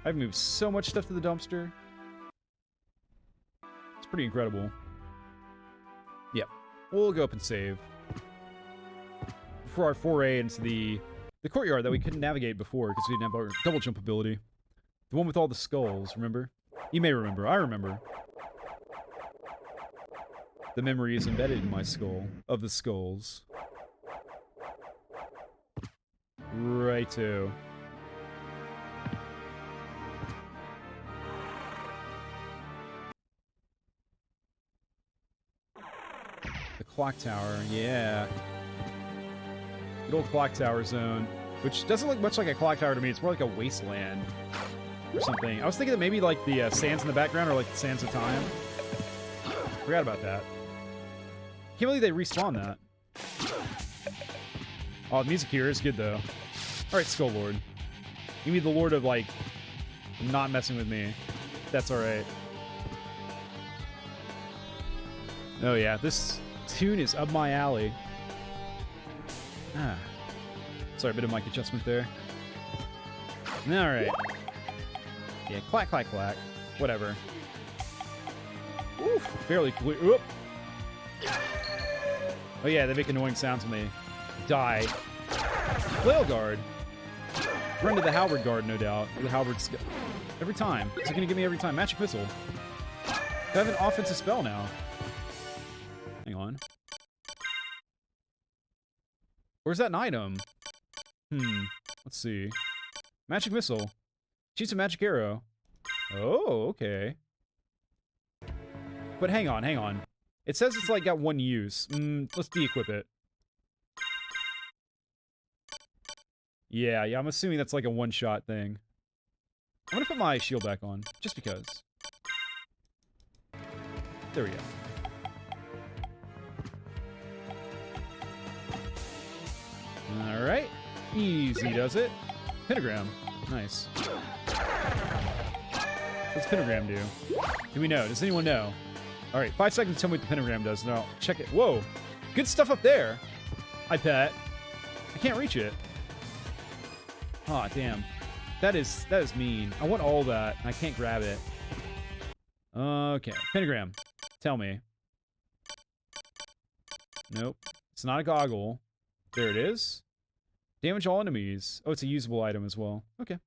I've moved so much stuff to the dumpster. It's pretty incredible. Yep. We'll go up and save. For our foray into the courtyard that we couldn't navigate before because we didn't have our double jump ability. The one with all the skulls, remember? You may remember. I remember. The memory is embedded in my skull, of the skulls. Righto. The clock tower, yeah. Good old clock tower zone, which doesn't look much like a clock tower to me. It's more like a wasteland or something. I was thinking that maybe like the sands in the background are like the sands of time. Forgot about that. Can't believe they respawn that. Oh, the music here is good though. Alright, Skull Lord. Give me the Lord of, like, not messing with me. That's alright. Oh yeah, this tune is up my alley. Ah. Sorry, a bit of mic adjustment there. Alright. Yeah, clack, clack, clack. Whatever. Oof, barely clear. Oop. Oh yeah, they make annoying sounds when they die. Flail guard. Run to the halberd guard, no doubt. The halberd's every time. Is it gonna give me every time? Magic missile. I have an offensive spell now. Hang on. Where's that an item? Let's see. Magic missile. Shoots a magic arrow. Oh, okay. But hang on, hang on. It says it's like got one use. Let's de-equip it. Yeah, I'm assuming that's like a one-shot thing. I'm gonna put my shield back on, just because. There we go. Alright. Easy does it. Pentagram. Nice. What's pentagram do? Do we know? Does anyone know? Alright, 5 seconds to tell me what the pentagram does, and I'll check it. Whoa! Good stuff up there! I bet. I can't reach it. Aw, damn. That is mean. I want all that, and I can't grab it. Okay. Pentagram. Tell me. Nope. It's not a goggle. There it is. Damage all enemies. Oh, it's a usable item as well. Okay.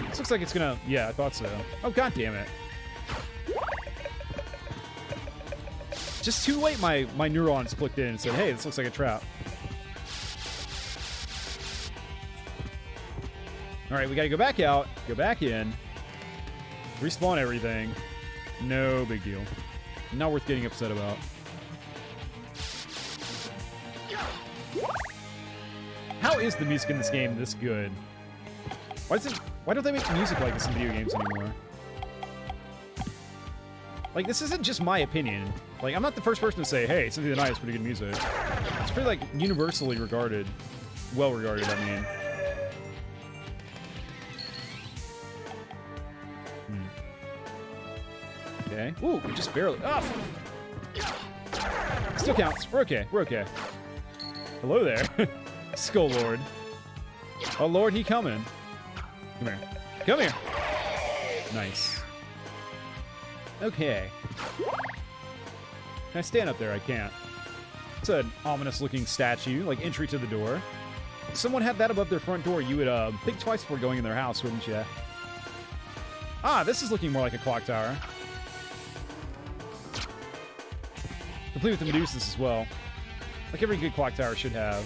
This looks like it's gonna... Yeah, I thought so. Oh, god damn it. Just too late my neurons clicked in and said, hey, this looks like a trap. Alright, we gotta go back out, go back in, respawn everything. No big deal. Not worth getting upset about. How is the music in this game this good? Why don't they make music like this in video games anymore? Like, this isn't just my opinion. Like, I'm not the first person to say, hey, Symphony of the Night is pretty good music. It's pretty, like, universally regarded. Well regarded, I mean. Okay. Ooh, just barely. Ah! Still counts. We're okay. We're okay. Hello there. Skull Lord. Oh, Lord, he coming. Come here. Come here. Nice. Okay. Can I stand up there? I can't. It's an ominous-looking statue, like entry to the door. If someone had that above their front door, you would think twice before going in their house, wouldn't you? Ah, this is looking more like a clock tower. Complete with the Medusas as well. Like every good clock tower should have.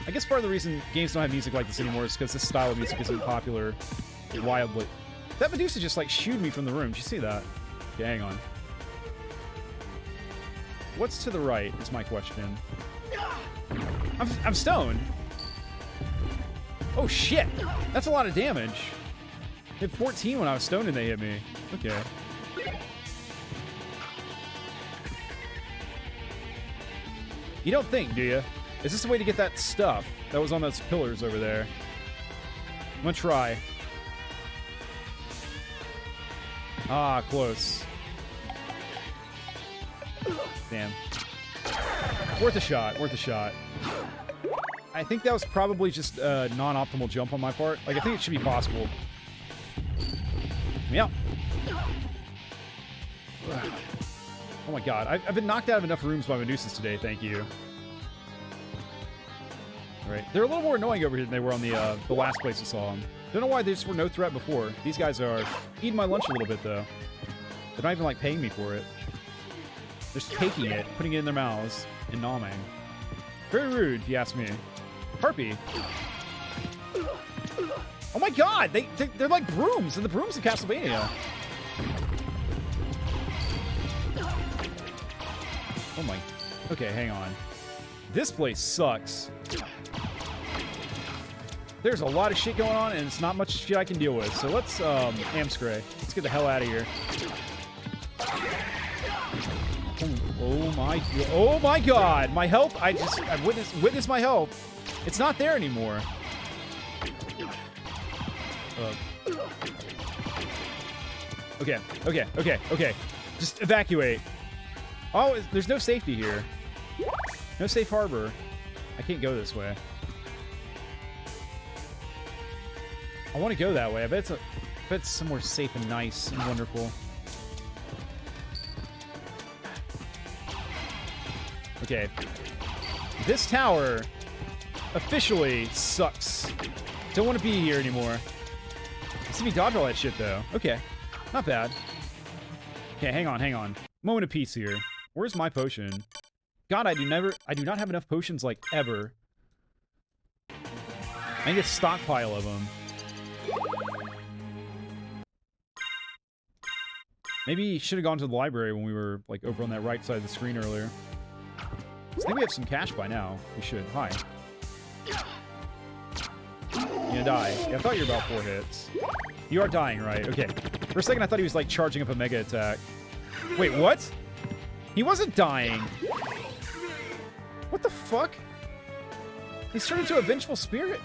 I guess part of the reason games don't have music like this anymore is because this style of music isn't popular wildly. That Medusa just like shooed me from the room. Did you see that? Okay, hang on. What's to the right is my question. I'm stoned. Oh shit! That's a lot of damage. Hit 14 when I was stoned and they hit me. Okay. You don't think, do you? Is this a way to get that stuff that was on those pillars over there? I'm gonna try. Ah, close. Damn. Worth a shot, worth a shot. I think that was probably just a non-optimal jump on my part. Like, I think it should be possible. Yep. Oh my god, I've been knocked out of enough rooms by Medusas today, thank you. Alright, they're a little more annoying over here than they were on the last place I saw them. Don't know why they just were no threat before. These guys are eating my lunch a little bit, though. They're not even, like, paying me for it. They're just taking it, putting it in their mouths, and nomming. Very rude, if you ask me. Harpy. Oh my god! They're like brooms, and the brooms in Castlevania. Oh my... Okay, hang on. This place sucks. There's a lot of shit going on, and it's not much shit I can deal with. So let's, Amscray. Let's get the hell out of here. Oh my god! My health, I've witnessed my health. It's not there anymore. Okay. Just evacuate. Oh, there's no safety here. No safe harbor. I can't go this way. I want to go that way. I bet it's somewhere safe and nice and wonderful. Okay. This tower officially sucks. Don't want to be here anymore. See me dodge all that shit, though. Okay. Not bad. Okay, hang on. Moment of peace here. Where's my potion? God, I do not have enough potions, like, ever. I need a stockpile of them. Maybe should have gone to the library when we were, like, over on that right side of the screen earlier. I think we have some cash by now. We should. Hi. You're gonna die. Yeah, I thought you were about 4 hits. You are dying, right? Okay. For a second, I thought he was, like, charging up a mega attack. Wait, what? He wasn't dying. What the fuck? He's turned into a vengeful spirit?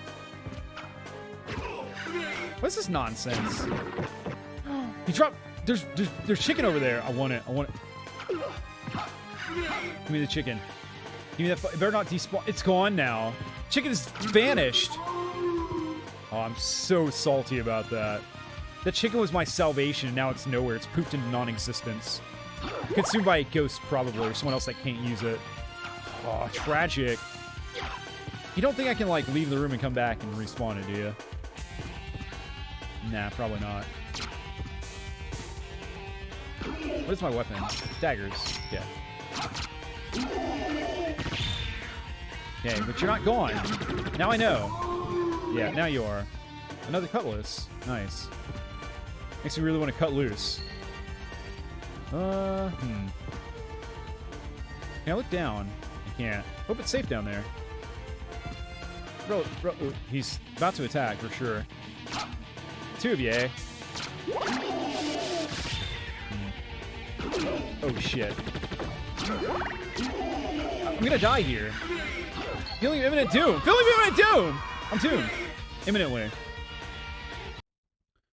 What's this nonsense? He dropped... There's chicken over there. I want it. Give me the chicken. Give me that... It better not despawn. It's gone now. Chicken is vanished. Oh, I'm so salty about that. The chicken was my salvation. Now it's nowhere. It's pooped into non-existence. Consumed by a ghost, probably, or someone else that can't use it. Oh, tragic. You don't think I can, like, leave the room and come back and respawn it, do you? Nah, probably not. What is my weapon? Daggers. Yeah. Okay, but you're not gone. Now I know. Yeah, now you are. Another cutlass. Nice. Makes me really want to cut loose. Can I look down? I can't. Hope it's safe down there. Bro, he's about to attack for sure. 2 of you, eh? Oh shit. I'm gonna die here. Feeling imminent doom. Feeling imminent doom! I'm doomed. Imminently.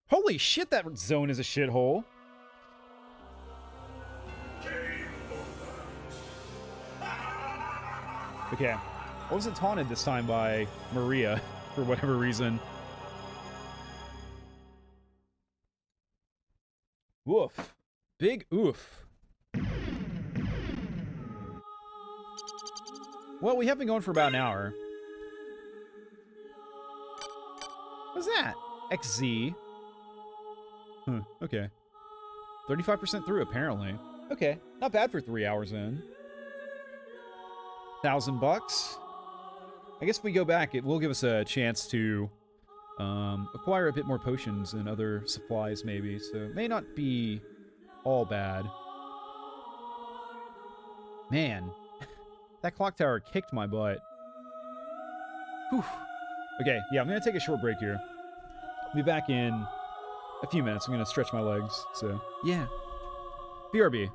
Holy shit, that zone is a shithole. Okay. I wasn't taunted this time by Maria, for whatever reason. Oof. Big oof. Well, we have been going for about an hour. What's that? XZ. Huh, okay. 35% through, apparently. Okay, not bad for 3 hours in. $1,000. I guess if we go back, it will give us a chance to acquire a bit more potions and other supplies, maybe. So it may not be all bad. Man, that clock tower kicked my butt. Whew. Okay, yeah, I'm going to take a short break here. I'll be back in a few minutes. I'm going to stretch my legs, so yeah. BRB.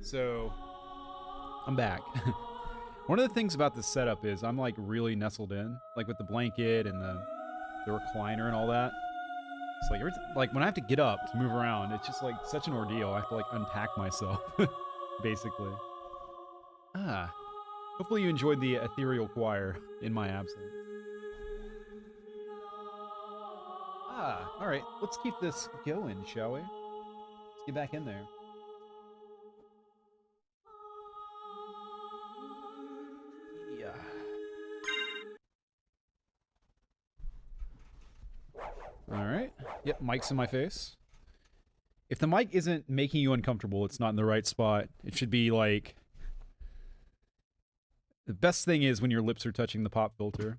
So, I'm back. One of the things about this setup is I'm like really nestled in, like with the blanket and the recliner and all that. It's like like when I have to get up to move around, it's just like such an ordeal. I have to like unpack myself, basically. Hopefully you enjoyed the ethereal choir in my absence. All right, let's keep this going, shall we? Let's get back in there. Yeah. All right. Yep, mic's in my face. If the mic isn't making you uncomfortable, it's not in the right spot. It should be like... The best thing is when your lips are touching the pop filter,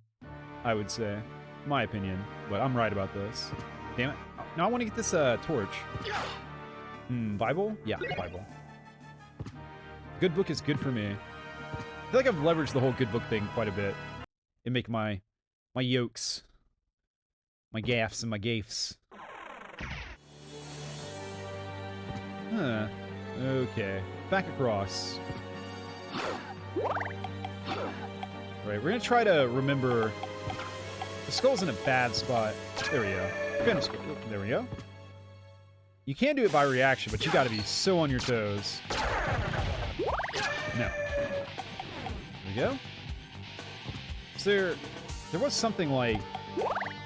I would say. My opinion, but I'm right about this. Damn it. Now I want to get this torch. Bible? Yeah, Bible. Good book is good for me. I feel like I've leveraged the whole good book thing quite a bit. And make my yokes, my gaffs and my gaffs. Huh. Okay. Back across. Right, we're gonna try to remember... The skull's in a bad spot. There we go. There we go. You can do it by reaction, but you gotta be so on your toes. No. There we go. So there was something like...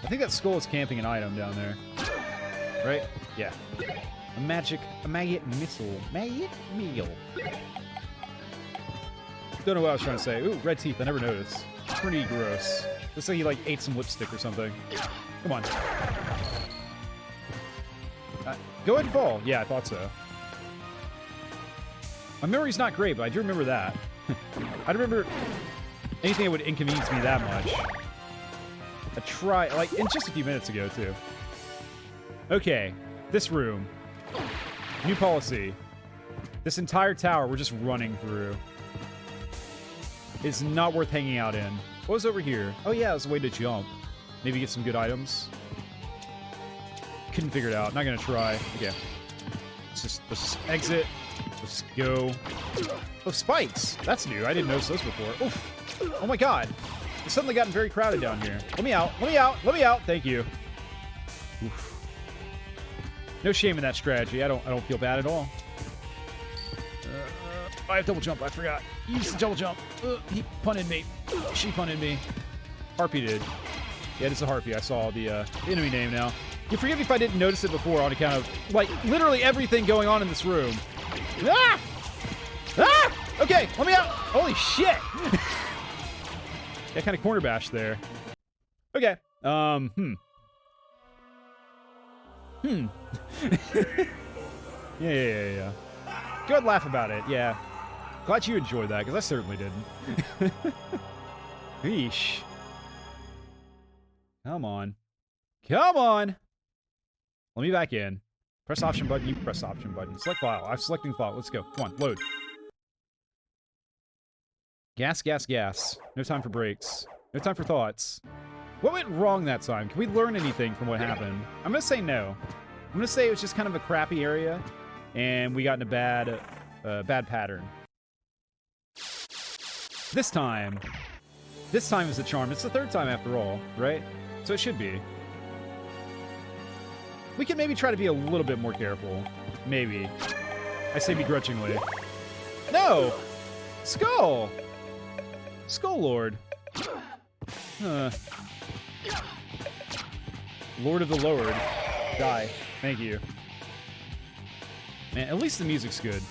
I think that skull is camping an item down there. Right? Yeah. A maggot missile. Maggot meal. Don't know what I was trying to say. Ooh, red teeth. I never noticed. Pretty gross. Looks like he like ate some lipstick or something. Come on. Go ahead and fall. Yeah, I thought so. My memory's not great, but I do remember that. I remember anything that would inconvenience me that much. I try, like, in just a few minutes ago, too. Okay, this room. New policy. This entire tower we're just running through. It's not worth hanging out in. What was over here? Oh yeah, it was a way to jump. Maybe get some good items. Couldn't figure it out. Not gonna try. Okay. Let's exit. Let's go. Oh, spikes! That's new. I didn't notice those before. Oof. Oh my god. It's suddenly gotten very crowded down here. Let me out. Let me out. Let me out. Thank you. Oof. No shame in that strategy. I don't feel bad at all. I have double jump. I forgot. Use the double jump. He punted me. She punted me. Harpy did. Yeah, it's a harpy. I saw the enemy name now. You forgive me if I didn't notice it before on account of, like, literally everything going on in this room. Ah! Ah! Okay, let me out. Holy shit. That kind of corner bash there. Okay. Yeah. Go ahead and laugh about it. Yeah. Glad you enjoyed that, because I certainly didn't. Eesh. Come on. Come on! Let me back in. Press option button, you press option button. Select file. I'm selecting file. Let's go. Come on, load. Gas, gas, gas. No time for breaks. No time for thoughts. What went wrong that time? Can we learn anything from what happened? I'm gonna say no. I'm gonna say it was just kind of a crappy area, and we got in a bad pattern. This time is the charm. It's the third time after all, right? So it should be. We can maybe try to be a little bit more careful. Maybe. I say begrudgingly. No! Skull! Skull Lord. Lord of the Lowered. Die. Thank you. Man, at least the music's good.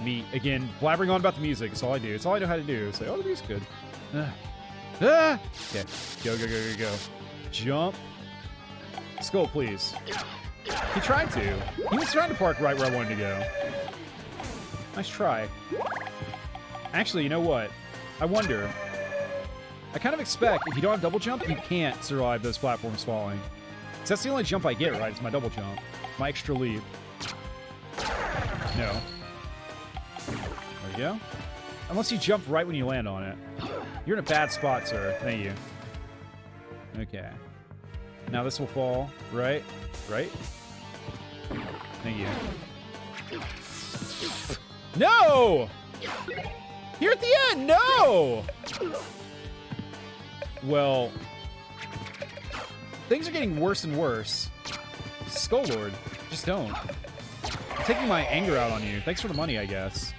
Me, again, blabbering on about the music. It's all I do. It's all I know how to do. Say, oh, the music's good. Okay. Go. Jump. Skull, please. He tried to. He was trying to park right where I wanted to go. Nice try. Actually, you know what? I wonder. I kind of expect if you don't have double jump, you can't survive those platforms falling. So that's the only jump I get, right? It's my double jump. My extra leap. No. There we go. Unless you jump right when you land on it. You're in a bad spot, sir. Thank you. Okay. Now this will fall, right? Right? Thank you. No! Here at the end, no! Well, things are getting worse and worse. Skull Lord, just don't. I'm taking my anger out on you. Thanks for the money, I guess.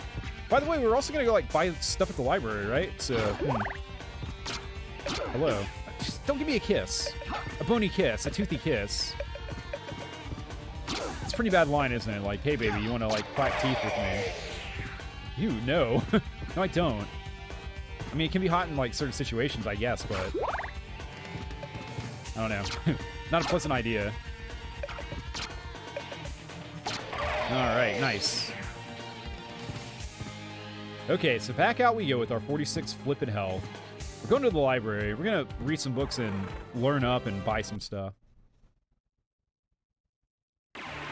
By the way, we're also gonna go like buy stuff at the library, right? So, hello. Just don't give me a kiss. A bony kiss, a toothy kiss. It's a pretty bad line, isn't it? Like, hey baby, you wanna like crack teeth with me? You, no. No, I don't. I mean, it can be hot in like certain situations, I guess, but I don't know. Not a pleasant idea. Alright, nice. Okay, so back out we go with our 46 flippin' health. We're going to the library. We're gonna read some books and learn up and buy some stuff.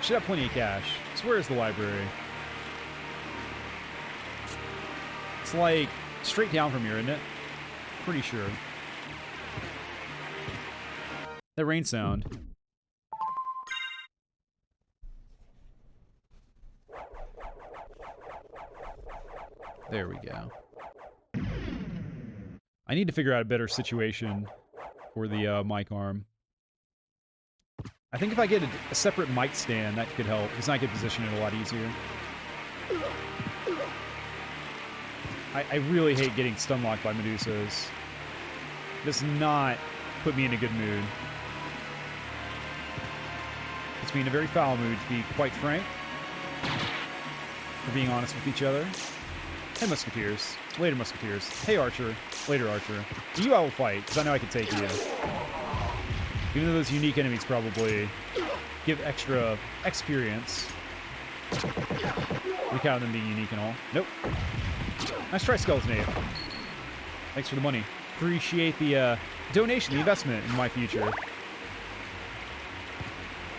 Should have plenty of cash. So where is the library? It's like straight down from here, isn't it? Pretty sure. That rain sound. There we go. I need to figure out a better situation for the mic arm. I think if I get a separate mic stand, that could help, because I could position it a lot easier. I really hate getting stun locked by Medusas. Does not put me in a good mood. Puts me in a very foul mood, to be quite frank. For being honest with each other. Hey, Musketeers. Later, Musketeers. Hey, Archer. Later, Archer. You I will fight, because I know I can take you. Even though those unique enemies probably give extra experience. We count them being unique and all. Nope. Nice try, Skeletonade. Thanks for the money. Appreciate the donation, the investment in my future.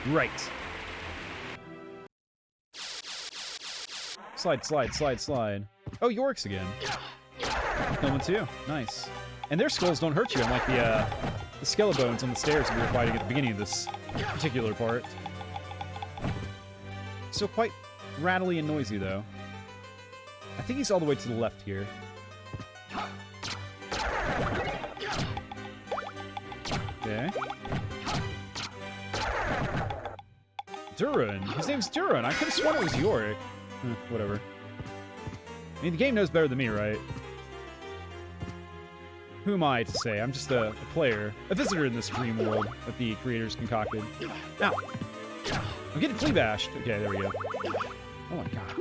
Right. Slide, slide, slide, slide. Oh, Yorick's again. Hillman too. Nice. And their skulls don't hurt you, unlike the Skelebones on the stairs that we were fighting at the beginning of this particular part. Still quite rattly and noisy, though. I think he's all the way to the left here. Okay. Duran. His name's Duran. I could have sworn it was Yorick. Whatever. I mean, the game knows better than me, right? Who am I to say? I'm just a player. A visitor in this dream world that the creators concocted. Ow. I'm getting flea bashed. Okay, there we go. Oh my god.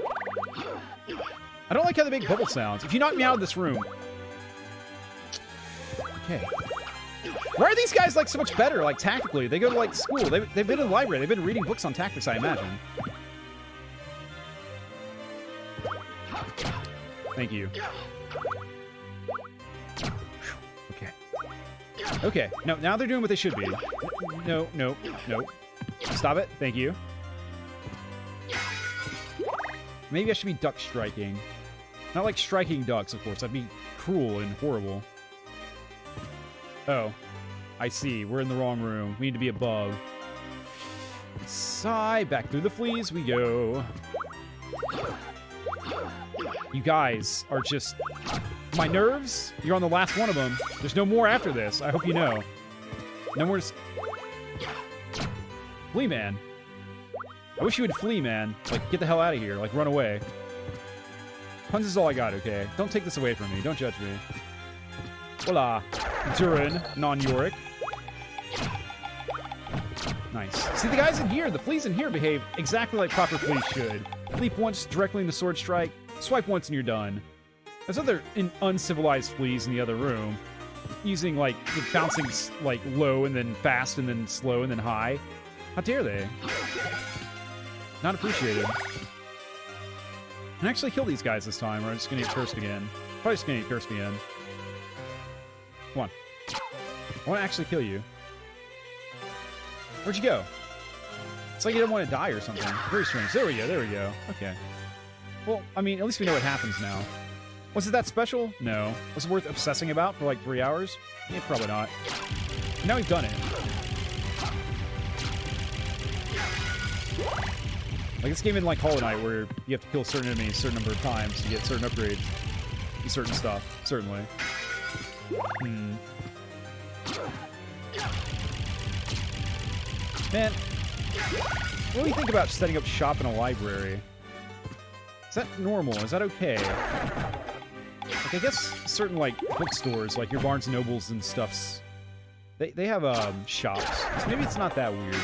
I don't like how they make bubble sounds. If you knock me out of this room... Okay. Why are these guys, like, so much better, like, tactically? They go to, like, school. They've been in the library. They've been reading books on tactics, I imagine. Thank you. Okay. Okay. No, now they're doing what they should be. No, no, no. Stop it. Thank you. Maybe I should be duck striking. Not like striking ducks, of course. That'd be cruel and horrible. Oh. I see. We're in the wrong room. We need to be above. Sigh. Back through the fleas we go. You guys are just... My nerves? You're on the last one of them. There's no more after this. I hope you know. No more... Flee, man. I wish you would flee, man. Like, get the hell out of here. Like, run away. Puns is all I got, okay? Don't take this away from me. Don't judge me. Hola. Durin, non-Yorick. Nice. See, the guys in here, the fleas in here behave exactly like proper fleas should. Leap once directly into sword strike. Swipe once and you're done. There's other uncivilized fleas in the other room. Using, like, bouncing, like, low and then fast and then slow and then high. How dare they? Not appreciated. And actually kill these guys this time, or I'm just gonna get cursed again. Probably just gonna get cursed again. Come on. I want to actually kill you. Where'd you go? It's like you don't want to die or something. Very strange. There we go, there we go. Okay. Well, I mean, at least we know what happens now. Was it that special? No. Was it worth obsessing about for like 3 hours? Yeah, probably not. Now we've done it. Like this game in like Hollow Knight where you have to kill certain enemies a certain number of times to get certain upgrades and certain stuff, certainly. Man, what do you think about setting up shop in a library? Is that normal? Is that okay? Like, I guess certain, like, bookstores, like your Barnes & Nobles and stuffs, they have, shops. So maybe it's not that weird.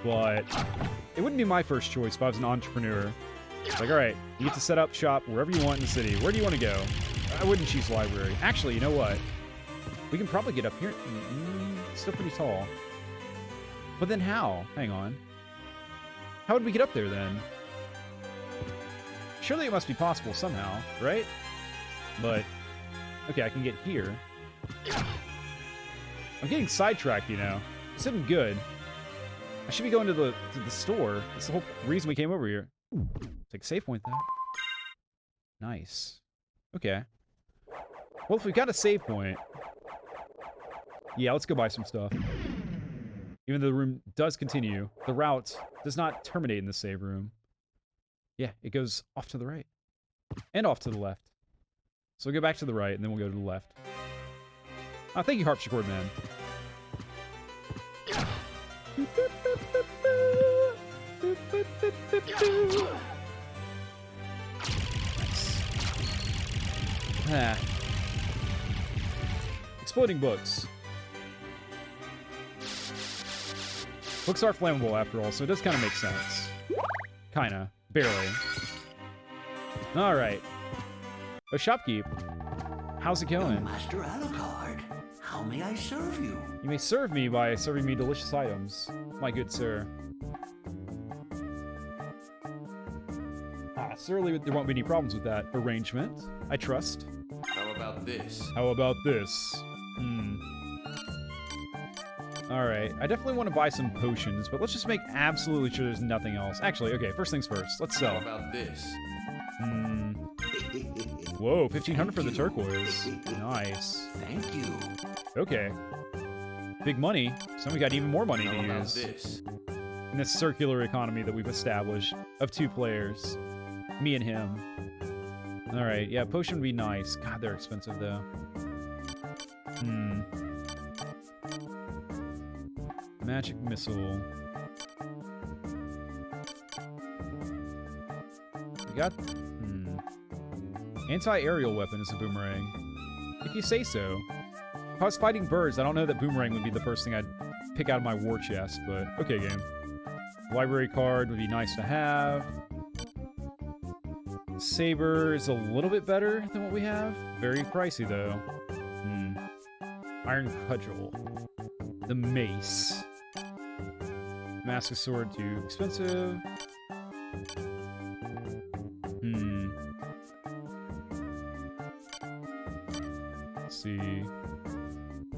But it wouldn't be my first choice if I was an entrepreneur. Like, alright, you get to set up shop wherever you want in the city. Where do you want to go? I wouldn't choose library. Actually, you know what? We can probably get up here. It's still pretty tall. But then how? Hang on. How would we get up there then? Surely it must be possible somehow, right? But, okay, I can get here. I'm getting sidetracked, you know. This isn't good. I should be going to the store. That's the whole reason we came over here. Take a save point, though. Nice. Okay. Well, if we've got a save point... Yeah, let's go buy some stuff. Even though the room does continue, the route does not terminate in the save room. Yeah, it goes off to the right. And off to the left. So we'll go back to the right, and then we'll go to the left. Oh, thank you, Harpsichord Man. Nice. Ah. Exploding books. Books are flammable, after all, so it does kind of make sense. Kinda. Barely. Alright. Oh, shopkeep. How's it going? Master Alucard, how may I serve you? You may serve me by serving me delicious items, my good sir. Surely there won't be any problems with that arrangement, I trust. How about this? How about this? Alright, I definitely want to buy some potions, but let's just make absolutely sure there's nothing else. Actually, okay, first things first. Let's sell. How about this? Whoa, 1,500 for the turquoise. Nice. Thank you. Okay. Big money. So we got even more money to How about use. this? In this circular economy that we've established of 2 players. Me and him. Alright, yeah, potion would be nice. God, they're expensive, though. Magic missile. We got... Anti-aerial weapon is a boomerang. If you say so. If I was fighting birds, I don't know that boomerang would be the first thing I'd pick out of my war chest, but okay, game. Library card would be nice to have. Saber is a little bit better than what we have. Very pricey, though. Iron cudgel. The mace. Mask of sword, too expensive. Let's see.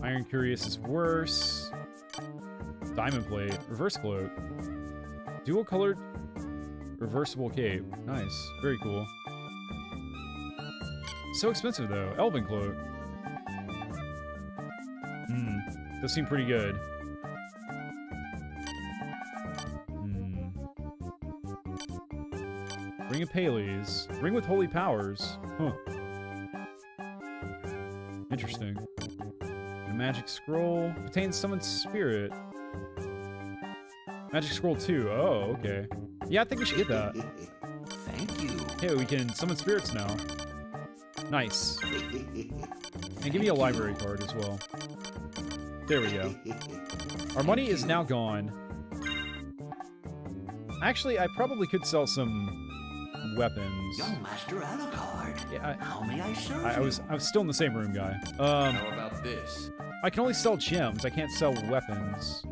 Iron Curious is worse. Diamond plate. Reverse cloak. Dual colored reversible cape. Nice. Very cool. So expensive, though. Elven cloak. Does seem pretty good. Ring of Pales. Ring with holy powers. Huh. Interesting. A magic scroll. Contains summoned spirit. Magic scroll 2. Oh, okay. Yeah, I think we should get that. Thank you. Hey, we can summon spirits now. Nice. And give me a library card as well. There we go. Our money is now gone. Actually, I probably could sell some weapons. Young Master Alucard. Yeah, how may I serve I you? was still in the same room, guy. How about this? I can only sell gems. I can't sell weapons.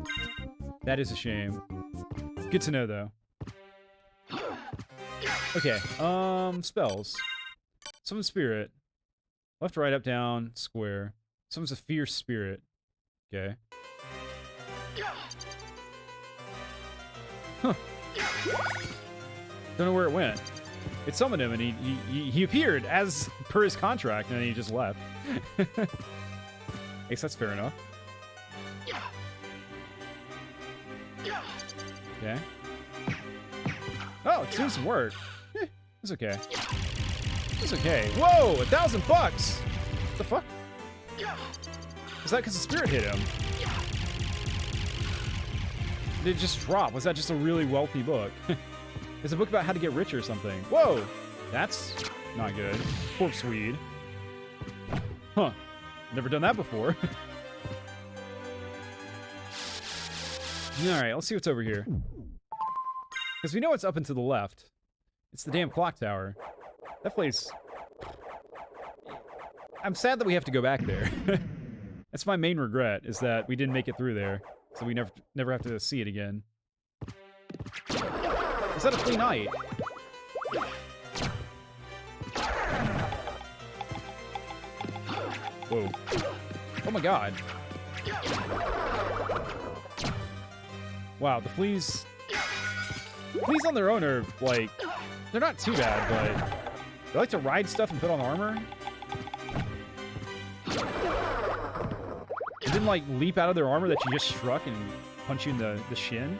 That is a shame. Good to know, though. Okay, spells. Summon spirit. Left, right, up, down, square. Summons a fierce spirit. Okay. Huh. Don't know where it went. It summoned him, and he appeared as per his contract, and then he just left. I guess that's fair enough. Okay. Oh, it's doing some work. It's okay. It's okay. Whoa, $1,000 bucks! What the fuck? Is that because the spirit hit him? Did it just drop? Was that just a really wealthy book? It's a book about how to get rich or something. Whoa! That's not good. Corpse weed. Huh. Never done that before. Alright, let's see what's over here. Because we know it's up and to the left. It's the damn clock tower. That place... I'm sad that we have to go back there. That's my main regret, is that we didn't make it through there. So we never have to see it again. Is that a flea knight? Whoa. Oh my god. Wow, the fleas... Fleas on their own are, like... They're not too bad, but... They like to ride stuff and put on armor. They didn't, like, leap out of their armor that you just struck and punch you in the shin.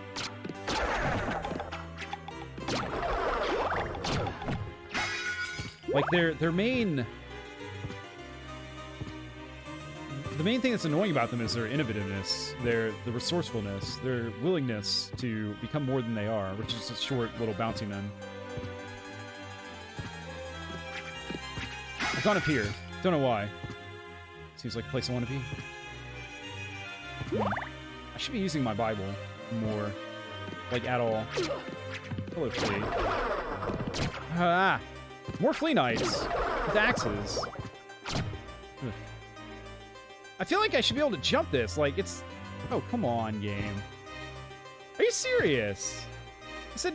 Like, their main... The main thing that's annoying about them is their innovativeness, the resourcefulness, their willingness to become more than they are, which is a short little bouncy men. I've gone up here. Don't know why. Seems like a place I want to be. I should be using my Bible more. Like, at all. Hello, flea. Ah! More flea knights! With axes. Ugh. I feel like I should be able to jump this. Like, it's... Oh, come on, game. Are you serious? I said...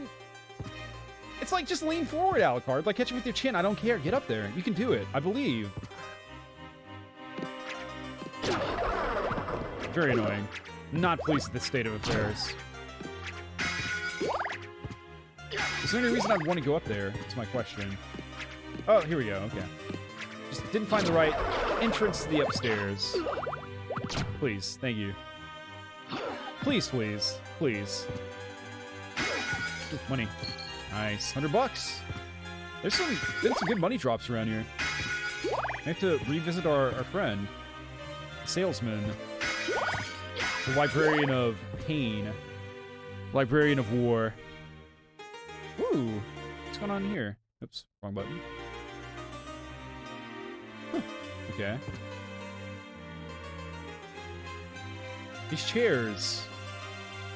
It's like, just lean forward, Alucard. Like, catch it with your chin. I don't care. Get up there. You can do it. I believe. Very annoying. Not pleased with the state of affairs. Is there any reason I'd want to go up there? That's my question. Oh, here we go. Okay. Just didn't find the right entrance to the upstairs. Please. Thank you. Please, please. Please. Ooh, money. Nice. $100. There's been some good money drops around here. I have to revisit our friend. The salesman. The librarian of pain. Librarian of war. Ooh. What's going on here? Oops. Wrong button. Huh. Okay. These chairs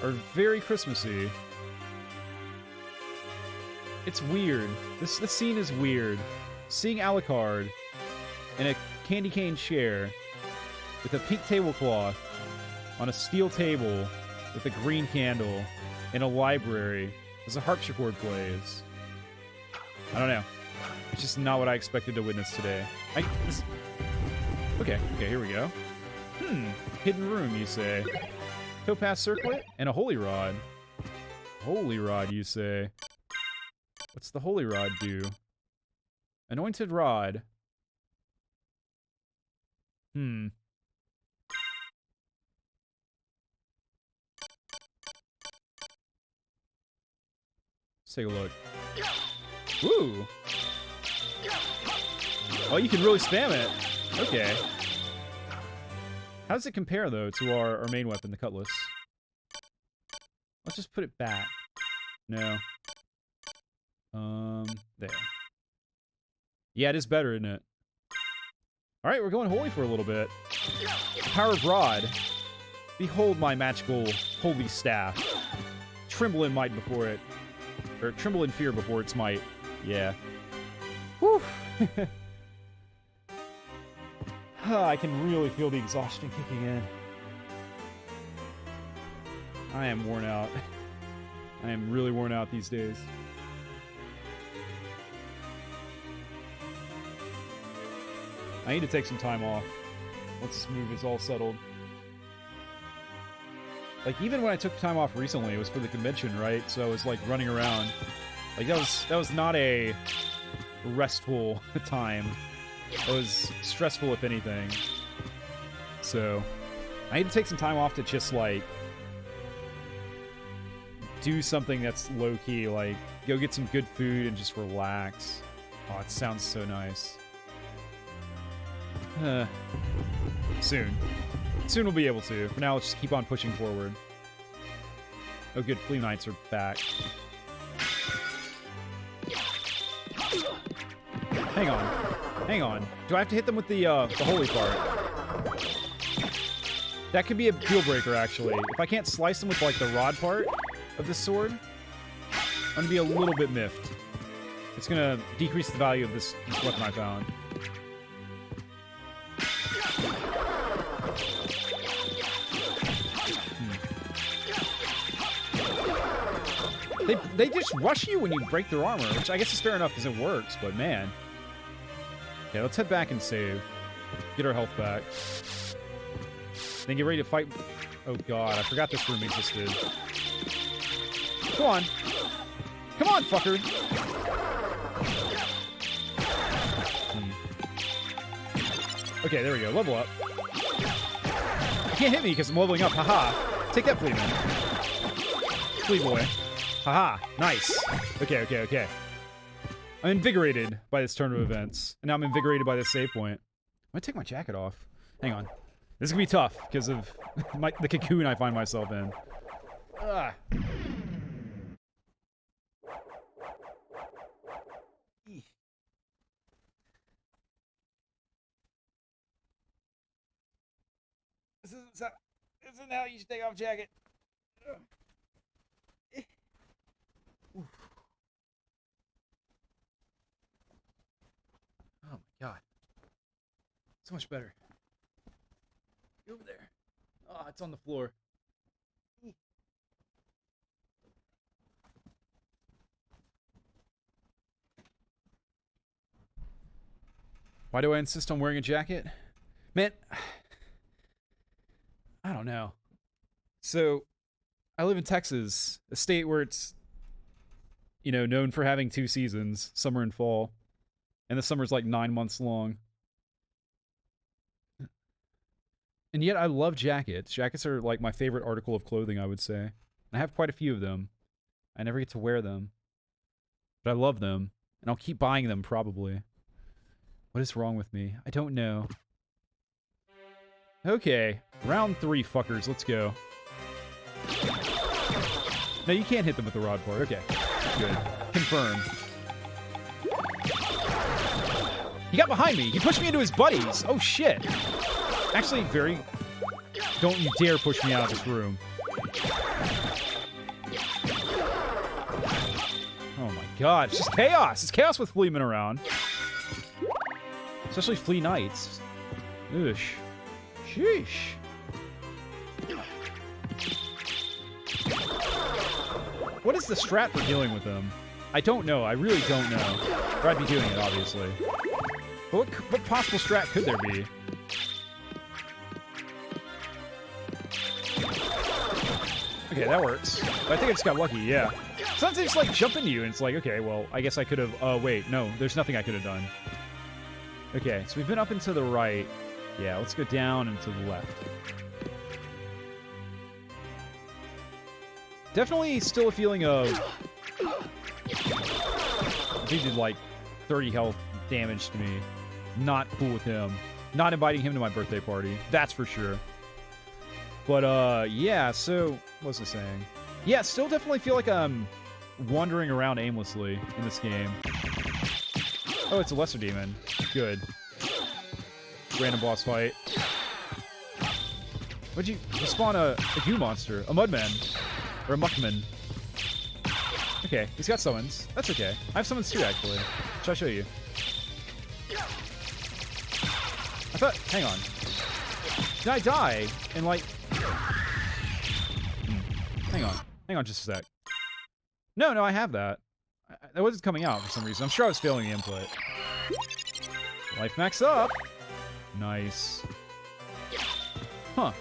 are very Christmassy. It's weird. This scene is weird. Seeing Alucard in a candy cane chair with a pink tablecloth on a steel table with a green candle in a library as a harpsichord plays. I don't know. It's just not what I expected to witness today. Okay, here we go. Hidden room, you say. Topaz circlet and a holy rod. Holy rod, you say. What's the holy rod do? Anointed rod. Let's take a look. Woo! Oh, you can really spam it. Okay. How does it compare, though, to our main weapon, the cutlass? Let's just put it back. No. There. Yeah, it is better, isn't it? Alright, we're going holy for a little bit. The power of rod. Behold my magical holy staff. Tremble in might before it. Or tremble in fear before its might. Yeah. Whew. I can really feel the exhaustion kicking in. I am worn out. I am really worn out these days. I need to take some time off once this move is all settled. Like, even when I took time off recently, it was for the convention, right? So I was, like, running around. Like, that was not a restful time. It was stressful, if anything. So, I need to take some time off to just, like, do something that's low-key, like, go get some good food and just relax. Oh, it sounds so nice. Soon. Soon we'll be able to. For now, let's just keep on pushing forward. Oh good, Flea Knights are back. Hang on. Hang on. Do I have to hit them with the holy part? That could be a deal breaker, actually. If I can't slice them with, like, the rod part of this sword, I'm gonna be a little bit miffed. It's gonna decrease the value of this weapon I found. They just rush you when you break their armor, which I guess is fair enough because it works, but man. Okay, let's head back and save. Get our health back. Then get ready to fight. Oh god, I forgot this room existed. Come on. Come on, fucker. Okay, there we go. Level up. You can't hit me because I'm leveling up. Haha. Take that, Flea Man. Flea boy. Haha. Nice. Okay, okay, okay. I'm invigorated by this turn of events. And now I'm invigorated by this save point. I'm gonna take my jacket off. Hang on. This is gonna be tough because of the cocoon I find myself in. Ugh. This isn't how you should take off jacket. Oh my god. So much better. Get over there. Oh, it's on the floor. Why do I insist on wearing a jacket? Man, I don't know. So, I live in Texas, a state where it's, you know, known for having 2 seasons, summer and fall. And the summer's like 9 months long. And yet I love jackets. Jackets are like my favorite article of clothing, I would say. And I have quite a few of them. I never get to wear them. But I love them. And I'll keep buying them, probably. What is wrong with me? I don't know. Okay. Round 3, fuckers. Let's go. No, you can't hit them with the rod part. Okay. Good. Confirmed. He got behind me. He pushed me into his buddies. Oh, shit. Actually, very... Don't you dare push me out of this room. Oh my god. It's just chaos. It's chaos with Fleamen around. Especially Flea Knights. Oosh. Sheesh. What is the strat for dealing with them? I don't know. I really don't know. Or I'd be doing it, obviously. But what possible strat could there be? Okay, that works. But I think I just got lucky, yeah. Sometimes they just, like, jump into you, and it's like, okay, well, I guess I could have... Oh, wait, no. There's nothing I could have done. Okay, so we've been up and to the right. Yeah, let's go down and to the left. Definitely still a feeling of... He did, like, 30 health damage to me. Not cool with him. Not inviting him to my birthday party. That's for sure. But, yeah, so... What was I saying? Yeah, still definitely feel like I'm wandering around aimlessly in this game. Oh, it's a lesser demon. Good. Random boss fight. What'd you spawn a goo monster? A mudman. Or a muckman. Okay, he's got summons. That's okay. I have summons too, actually. Should I show you? I thought... Hang on. Did I die? And, like... Hang on. Hang on just a sec. No, I have that. That wasn't coming out for some reason. I'm sure I was failing the input. Life max up. Nice. Huh.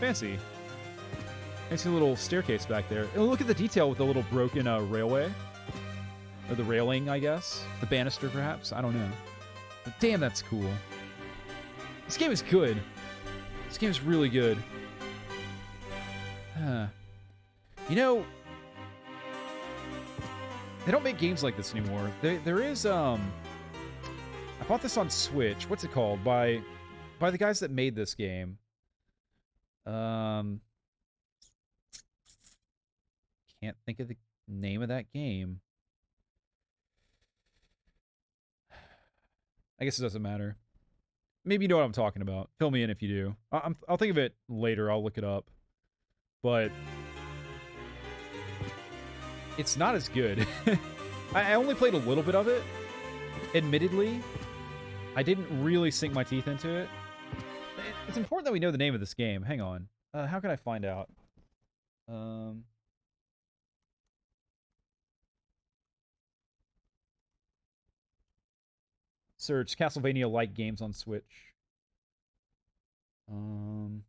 Fancy. Fancy little staircase back there. And look at the detail with the little broken railway. Or the railing, I guess. The banister, perhaps. I don't know. But damn, that's cool. This game is good. This game is really good. You know... They don't make games like this anymore. There is, I bought this on Switch. What's it called? By the guys that made this game. Can't think of the name of that game. I guess it doesn't matter. Maybe you know what I'm talking about. Fill me in if you do. I'll think of it later. I'll look it up. But it's not as good. I only played a little bit of it. Admittedly, I didn't really sink my teeth into it. It's important that we know the name of this game. Hang on. How can I find out? Search Castlevania-like games on Switch. Let's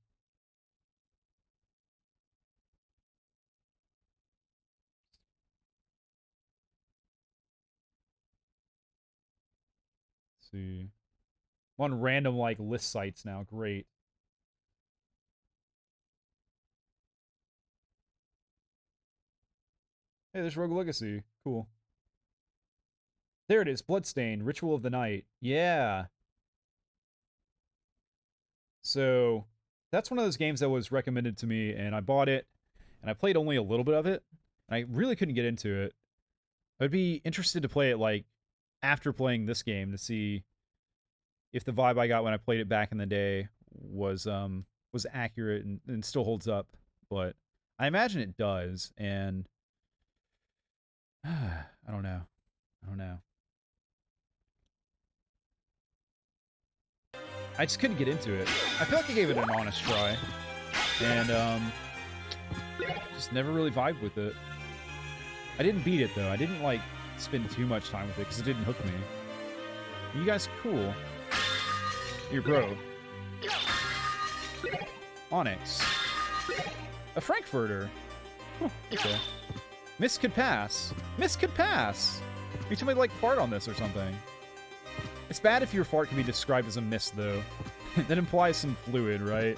see. I'm on random, like, list sites now. Great. Hey, there's Rogue Legacy. Cool. There it is. Bloodstain. Ritual of the Night. Yeah. So, that's one of those games that was recommended to me, and I bought it, and I played only a little bit of it. And I really couldn't get into it. I'd be interested to play it, like, after playing this game to see if the vibe I got when I played it back in the day was accurate and still holds up. But I imagine it does, and I don't know. I just couldn't get into it. I feel like I gave it an honest try, and just never really vibed with it. I didn't beat it though. I didn't like spend too much time with it because it didn't hook me. You guys cool. Your bro. Onyx. A Frankfurter. Huh, okay. Mist could pass. Mist could pass. You told me to like fart on this or something. It's bad if your fart can be described as a mist, though. That implies some fluid, right?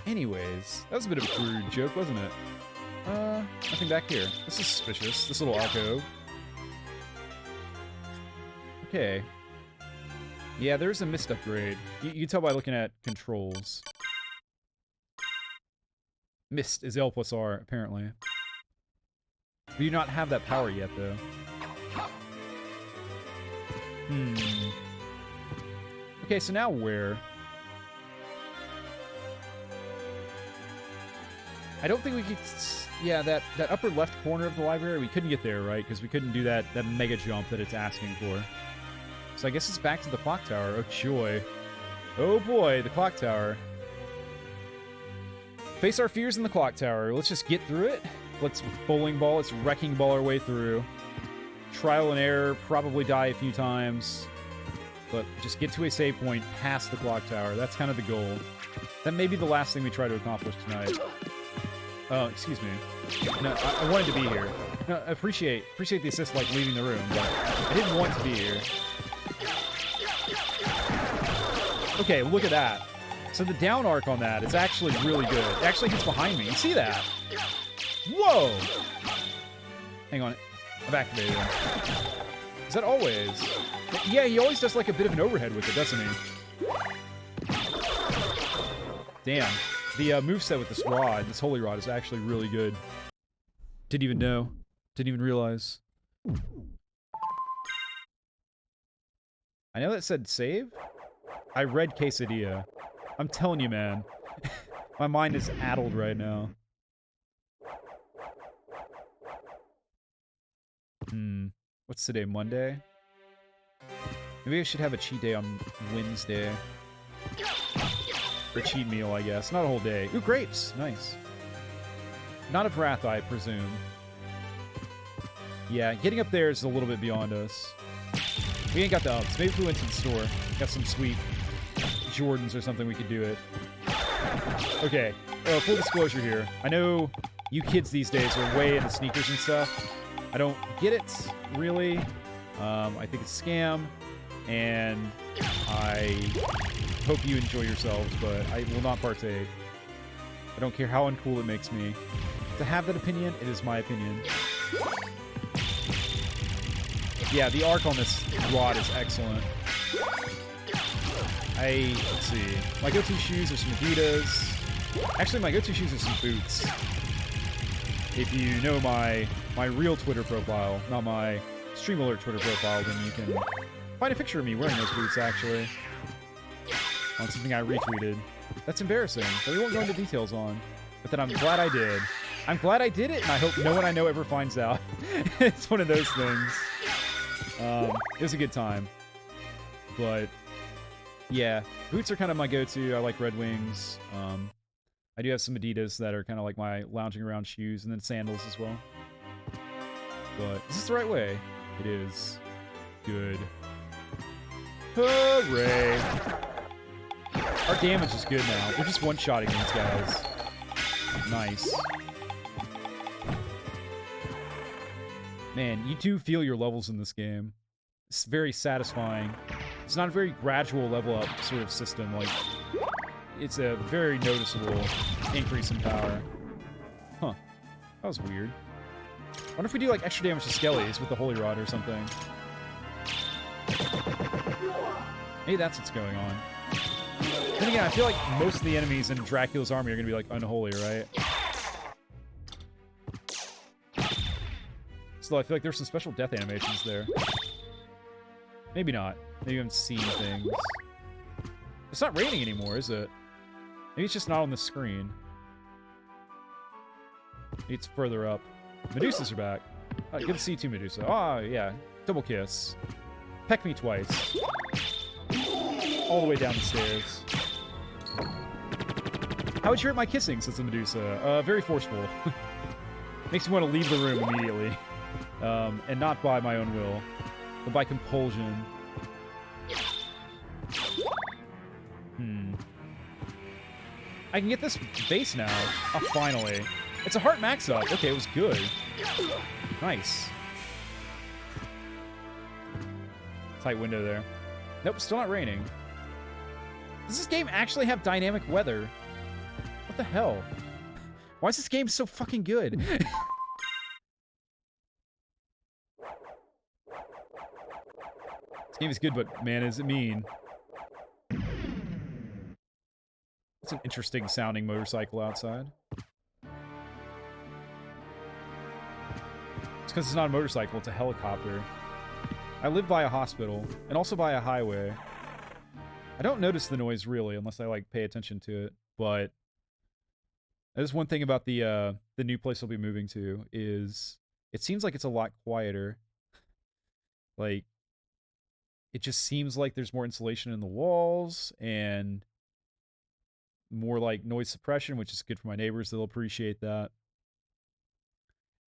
Anyways, that was a bit of a crude joke, wasn't it? Nothing back here. This is suspicious. This little alcove. Okay. Yeah, there's a mist upgrade. You can tell by looking at controls. Mist is L plus R, apparently. We do not have that power yet, though. Okay, so now where? I don't think we could... Yeah, that upper left corner of the library, we couldn't get there, right? Because we couldn't do that mega jump that it's asking for. So I guess it's back to the clock tower. Oh, joy. Oh, boy, the clock tower. Face our fears in the clock tower. Let's just get through it. Let's bowling ball. Let's wrecking ball our way through. Trial and error. Probably die a few times. But just get to a save point past the clock tower. That's kind of the goal. That may be the last thing we try to accomplish tonight. Oh, excuse me. No, I wanted to be here. No, I appreciate the assist, like, leaving the room, but I didn't want to be here. Okay, look at that. So the down arc on that is actually really good. It actually hits behind me. You see that? Whoa! Hang on. I've activated him. Is that always? Yeah, he always does like a bit of an overhead with it, doesn't he? Damn. The moveset with this rod, this holy rod, is actually really good. Didn't even know. Didn't even realize. I know that said save. I read quesadilla. I'm telling you, man. My mind is addled right now. What's today, Monday? Maybe I should have a cheat day on Wednesday. Or cheat meal, I guess. Not a whole day. Ooh, grapes! Nice. Not of Wrath, I presume. Yeah, getting up there is a little bit beyond us. We ain't got the ups. Maybe if we went to the store, got some sweet Jordans or something, we could do it. Okay, full disclosure here. I know you kids these days are way into sneakers and stuff. I don't get it, really. I think it's a scam, and I hope you enjoy yourselves, but I will not partake. I don't care how uncool it makes me. To have that opinion, it is my opinion. Yeah, the arc on this rod is excellent. Let's see. My go-to shoes are some Adidas. Actually, my go-to shoes are some boots. If you know my real Twitter profile, not my Stream Alert Twitter profile, then you can find a picture of me wearing those boots, actually. On something I retweeted. That's embarrassing, but we won't go into details on. But then I'm glad I did. I'm glad I did it, and I hope no one I know ever finds out. It's one of those things. It was a good time. But, yeah. Boots are kind of my go-to. I like Red Wings. I do have some Adidas that are kind of like my lounging around shoes, and then sandals as well. But is this the right way? It is. Good. Hooray! Our damage is good now. We're just one-shotting these guys. Nice. Man, you do feel your levels in this game. It's very satisfying. It's not a very gradual level up sort of system. Like, it's a very noticeable increase in power. Huh. That was weird. I wonder if we do, like, extra damage to Skellies with the Holy Rod or something. Maybe that's what's going on. Then again, I feel like most of the enemies in Dracula's army are going to be, like, unholy, right? So I feel like there's some special death animations there. Maybe not. Maybe I'm seeing things. It's not raining anymore, is it? Maybe it's just not on the screen. Maybe it's further up. Medusas are back. Good to see you too, Medusa. Oh, yeah. Double kiss. Peck me twice. All the way down the stairs. How would you rate my kissing, says the Medusa? Very forceful. Makes me want to leave the room immediately. And not by my own will, but by compulsion. I can get this base now. Oh, finally. It's a heart max up. Okay, it was good. Nice. Tight window there. Nope, still not raining. Does this game actually have dynamic weather? What the hell? Why is this game so fucking good? This game is good, but man, is it mean. It's an interesting sounding motorcycle outside. It's because it's not a motorcycle, it's a helicopter. I live by a hospital, and also by a highway. I don't notice the noise, really, unless I, like, pay attention to it, but... That is one thing about the new place I'll be moving to, is... It seems like it's a lot quieter. Like... It just seems like there's more insulation in the walls, and... more, like, noise suppression, which is good for my neighbors. They'll appreciate that.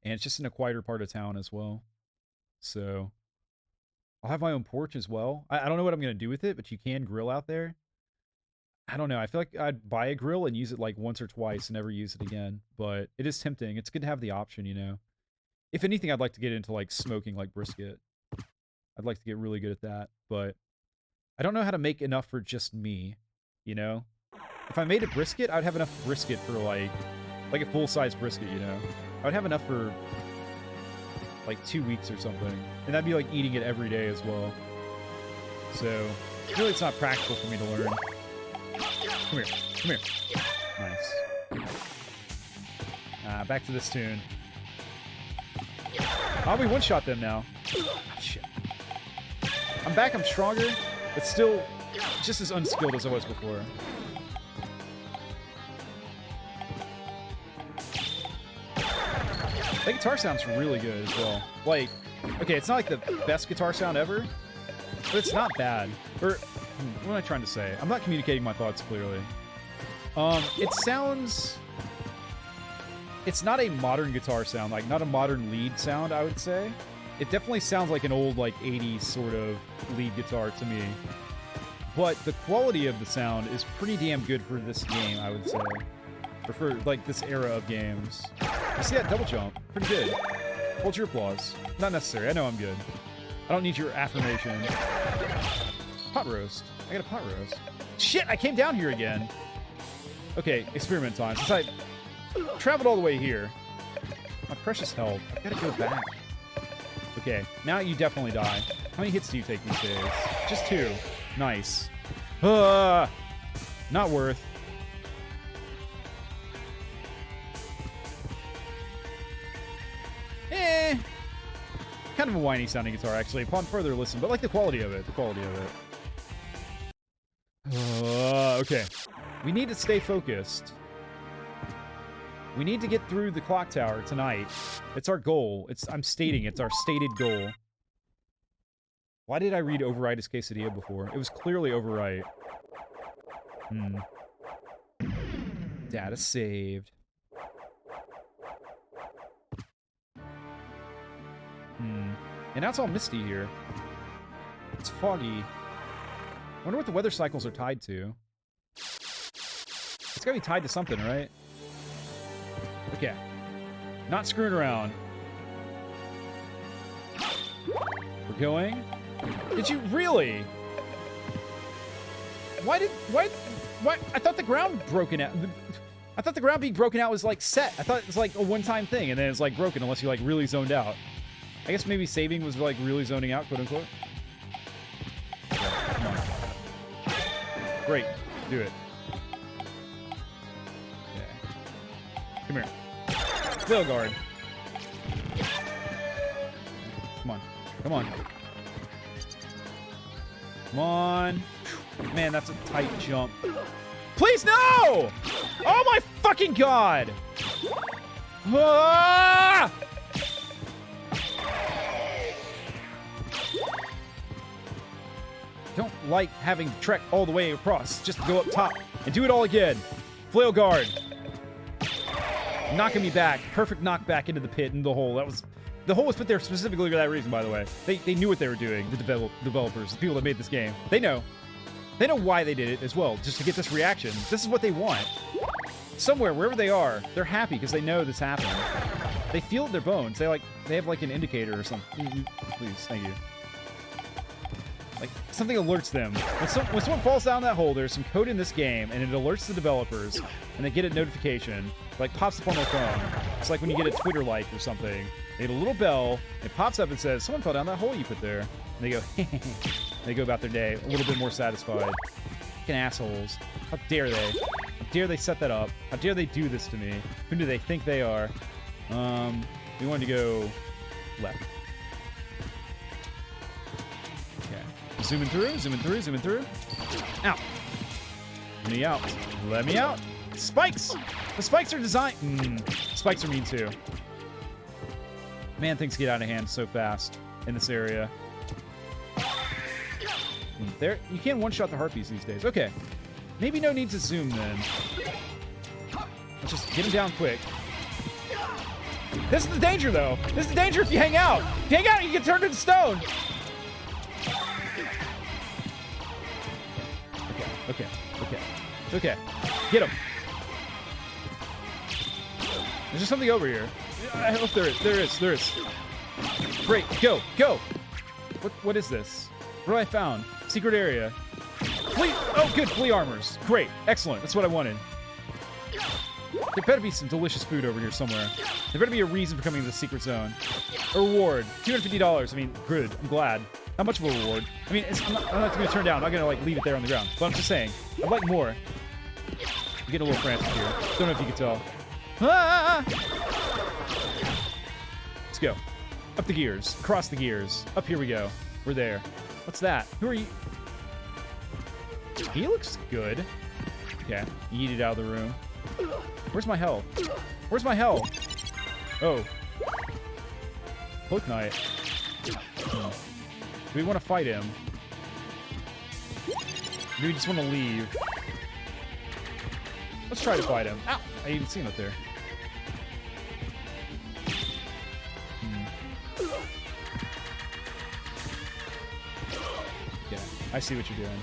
And it's just in a quieter part of town as well. So... I'll have my own porch as well. I don't know what I'm going to do with it, but you can grill out there. I don't know. I feel like I'd buy a grill and use it like once or twice and never use it again. But it is tempting. It's good to have the option, you know. If anything, I'd like to get into like smoking like brisket. I'd like to get really good at that. But I don't know how to make enough for just me, you know. If I made a brisket, I'd have enough brisket for like a full-size brisket, you know. I'd have enough for... like 2 weeks or something. And that'd be like eating it every day as well. So, really it's not practical for me to learn. Come here. Come here. Nice. Back to this tune. I'll be one-shot them now. Shit. I'm back, I'm stronger, but still just as unskilled as I was before. That guitar sounds really good as well. Like, okay, it's not like the best guitar sound ever, but it's not bad. Or, what am I trying to say? I'm not communicating my thoughts clearly. It sounds... It's not a modern guitar sound, like, not a modern lead sound, I would say. It definitely sounds like an old, like, 80s sort of lead guitar to me. But the quality of the sound is pretty damn good for this game, I would say. Or for, like, this era of games. You see that double jump? Pretty good. Hold your applause. Not necessary. I know I'm good. I don't need your affirmation. Pot roast. I got a pot roast. Shit, I came down here again. Okay, experiment time. Since I traveled all the way here, My precious health. I gotta go back. Okay, now you definitely die. How many hits do you take these days? Just 2. Nice. Not worth. Kind of a whiny sounding guitar, actually, upon further listen, but like the quality of it. Okay. We need to stay focused. We need to get through the clock tower tonight. It's our goal. I'm stating it's our stated goal. Why did I read overwrite as quesadilla before? It was clearly overwrite. Data saved. And now it's all misty here. It's foggy. Wonder what the weather cycles are tied to. It's gotta be tied to something, right? Okay. Not screwing around. We're going. Did you really? Why? I thought the ground broken out. I thought the ground being broken out was like set. I thought it was like a one-time thing, and then it's like broken unless you like really zoned out. I guess maybe saving was like really zoning out, quote unquote. Okay, come on. Great. Do it. Okay. Come here. Flail guard. Come on. Come on. Come on. Man, that's a tight jump. Please, no! Oh my fucking god! Ah! Don't like having to trek all the way across. Just go up top and do it all again. Flail guard. Knocking me back. Perfect knockback into the pit and the hole. The hole was put there specifically for that reason, by the way. They knew what they were doing, the developers, the people that made this game. They know. They know why they did it as well, just to get this reaction. This is what they want. Somewhere, wherever they are, they're happy because they know this happened. They feel it in their bones. They have like an indicator or something. Please, thank you. Like, something alerts them. When someone falls down that hole, there's some code in this game, and it alerts the developers, and they get a notification, like, pops up on their phone. It's like when you get a Twitter like or something. They get a little bell, it pops up and says, someone fell down that hole you put there. And they go, they go about their day, a little bit more satisfied. Fucking assholes. How dare they? How dare they set that up? How dare they do this to me? Who do they think they are? We wanted to go left. Zooming through, zooming through, zooming through. Out. Let me out. Let me out. Spikes! The spikes are designed... Spikes are mean too. Man, things get out of hand so fast in this area. There, you can't one-shot the harpies these days. Okay. Maybe no need to zoom then. Let's just get him down quick. This is the danger, though. This is the danger if you hang out. If you hang out, you get turned into stone. Okay. Get him. There's just something over here. I hope there is. There is. Great. Go. What is this? What have I found? Secret area. Flea. Oh, good. Flea armors. Great. Excellent. That's what I wanted. There better be some delicious food over here somewhere. There better be a reason for coming to the secret zone. A reward. $250. I mean, good. I'm glad. How much of a reward? I mean, I'm not going to turn down. I'm not going to, like, leave it there on the ground. But I'm just saying. I'd like more. I'm getting a little frantic here. Don't know if you can tell. Ah! Let's go. Up the gears. Across the gears. Up here we go. We're there. What's that? Who are you? He looks good. Okay. Yeet it out of the room. Where's my hell? Where's my hell? Oh. Cloak Knight. Do we want to fight him? Do we just want to leave? Let's try to fight him. Ow! I even see him up there. Yeah, I see what you're doing.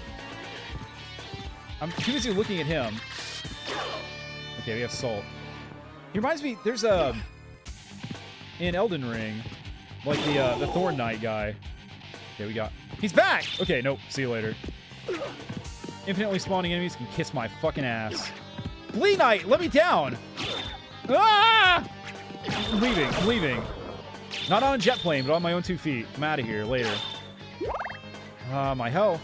I'm too busy looking at him. Okay, we have Salt. He reminds me, there's a... in Elden Ring, like the Thorn Knight guy. Okay, we got... He's back! Okay, nope. See you later. Infinitely spawning enemies can kiss my fucking ass. Flea Knight, let me down! Ah! I'm leaving. I'm leaving. Not on a jet plane, but on my own 2 feet. I'm out of here later. My health.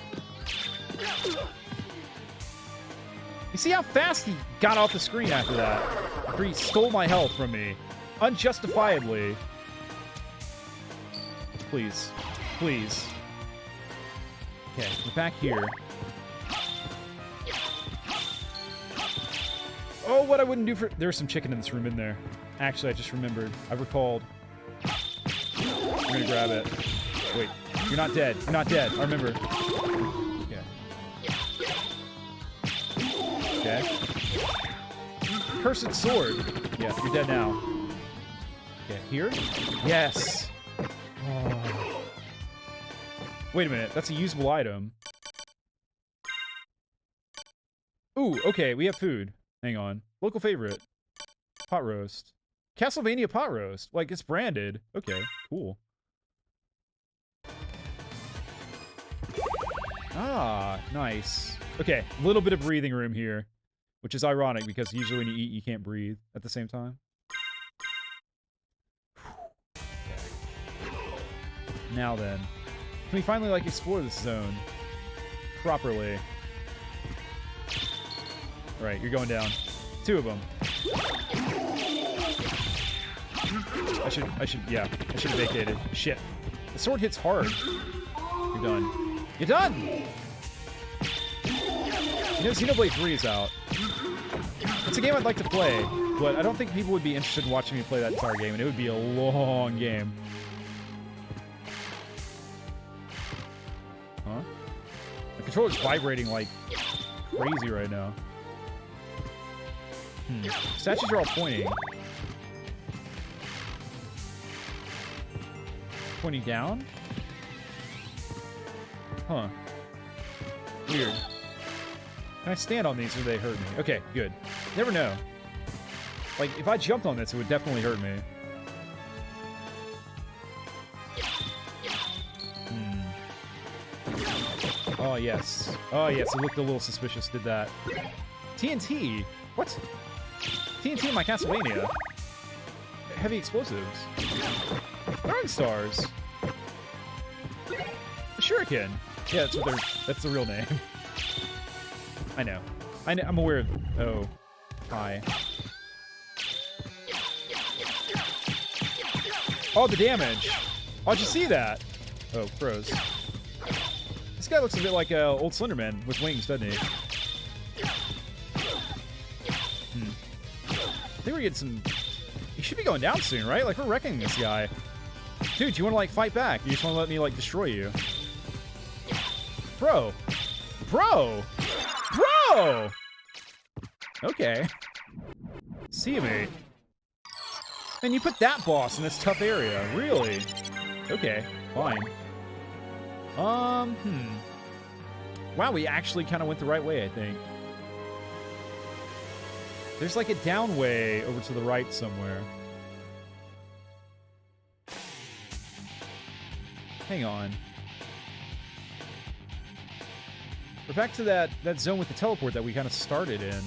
You see how fast he got off the screen after that? After he stole my health from me. Unjustifiably. Please. Please. Okay, we're back here. Oh, what I wouldn't do for... There's some chicken in this room in there. Actually, I just remembered. I recalled. I'm gonna grab it. Wait, you're not dead. You're not dead. I remember. Okay. Okay. Cursed sword. Yeah, you're dead now. Okay, here? Yes. Oh. Wait a minute. That's a usable item. Ooh, okay, we have food. Hang on. Local favorite. Pot roast. Castlevania pot roast. Like, it's branded. Okay, cool. Ah, nice. Okay, a little bit of breathing room here, which is ironic because usually when you eat, you can't breathe at the same time. Okay. Now then, can we finally, like, explore this zone properly? All right, you're going down. 2 of them. I should have vacated. Shit. The sword hits hard. You're done. You're done! You know, Xenoblade 3 is out. It's a game I'd like to play, but I don't think people would be interested in watching me play that entire game, and it would be a long game. Huh? The controller's vibrating like crazy right now. Statues are all pointing. Pointing down? Huh. Weird. Can I stand on these or they hurt me? Okay, good. Never know. Like, if I jumped on this, it would definitely hurt me. Oh, yes. Oh, yes, it looked a little suspicious, did that. TNT? What? TNT in my Castlevania. Heavy explosives. Throwing stars. Shuriken. Yeah, that's the real name. I know. I'm aware of... Oh. Hi. Oh, the damage. Oh, did you see that? Oh, crows. This guy looks a bit like old Slenderman with wings, doesn't he? I think we're getting some... You should be going down soon, right? Like, we're wrecking this guy. Dude, you want to, like, fight back? You just want to let me, like, destroy you? Bro. Bro! Bro! Okay. See you, mate. And you put that boss in this tough area. Really? Okay, fine. Wow, we actually kind of went the right way, I think. There's like a down way over to the right somewhere. Hang on. We're back to that zone with the teleport that we kind of started in.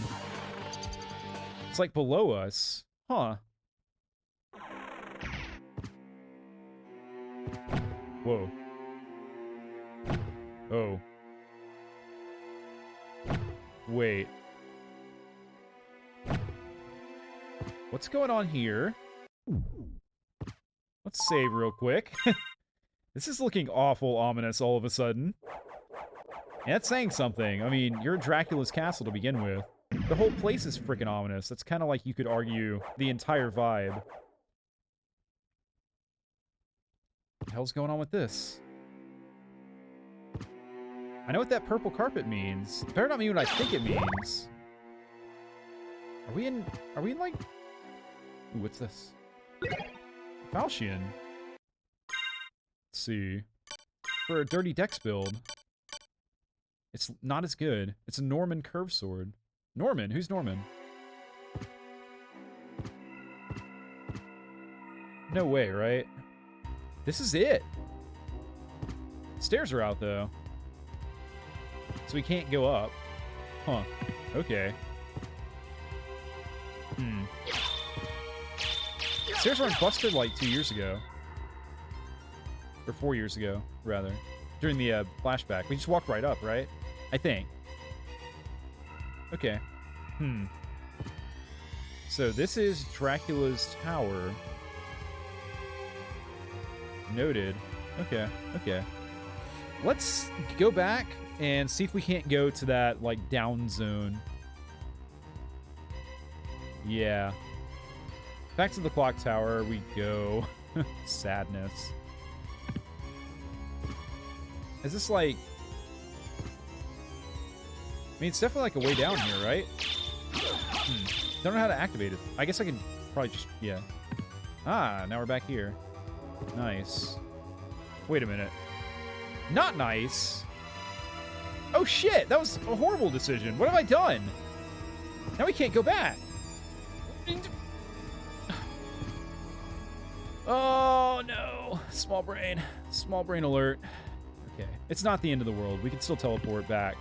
It's like below us. Huh. Whoa. Oh. Wait. What's going on here? Let's save real quick. This is looking awful ominous all of a sudden. And that's saying something. I mean, you're Dracula's castle to begin with. The whole place is freaking ominous. That's kind of like you could argue the entire vibe. What the hell's going on with this? I know what that purple carpet means. It better not mean what I think it means. Are we in like... Ooh, what's this? Falchion. Let's see. For a dirty dex build. It's not as good. It's a Norman curved sword. Norman? Who's Norman? No way, right? This is it. Stairs are out, though. So we can't go up. Huh. Okay. Stairs weren't busted like 2 years ago. Or 4 years ago, rather. During the flashback. We just walked right up, right? I think. Okay. So this is Dracula's tower. Noted. Okay, okay. Let's go back and see if we can't go to that, like, down zone. Yeah. Back to the clock tower we go. Sadness. Is this like... I mean, it's definitely like a way down here, right? Don't know how to activate it. I guess I can probably just... Yeah. Ah, now we're back here. Nice. Wait a minute. Not nice. Oh, shit. That was a horrible decision. What have I done? Now we can't go back. Oh, no. Small brain. Small brain alert. Okay. It's not the end of the world. We can still teleport back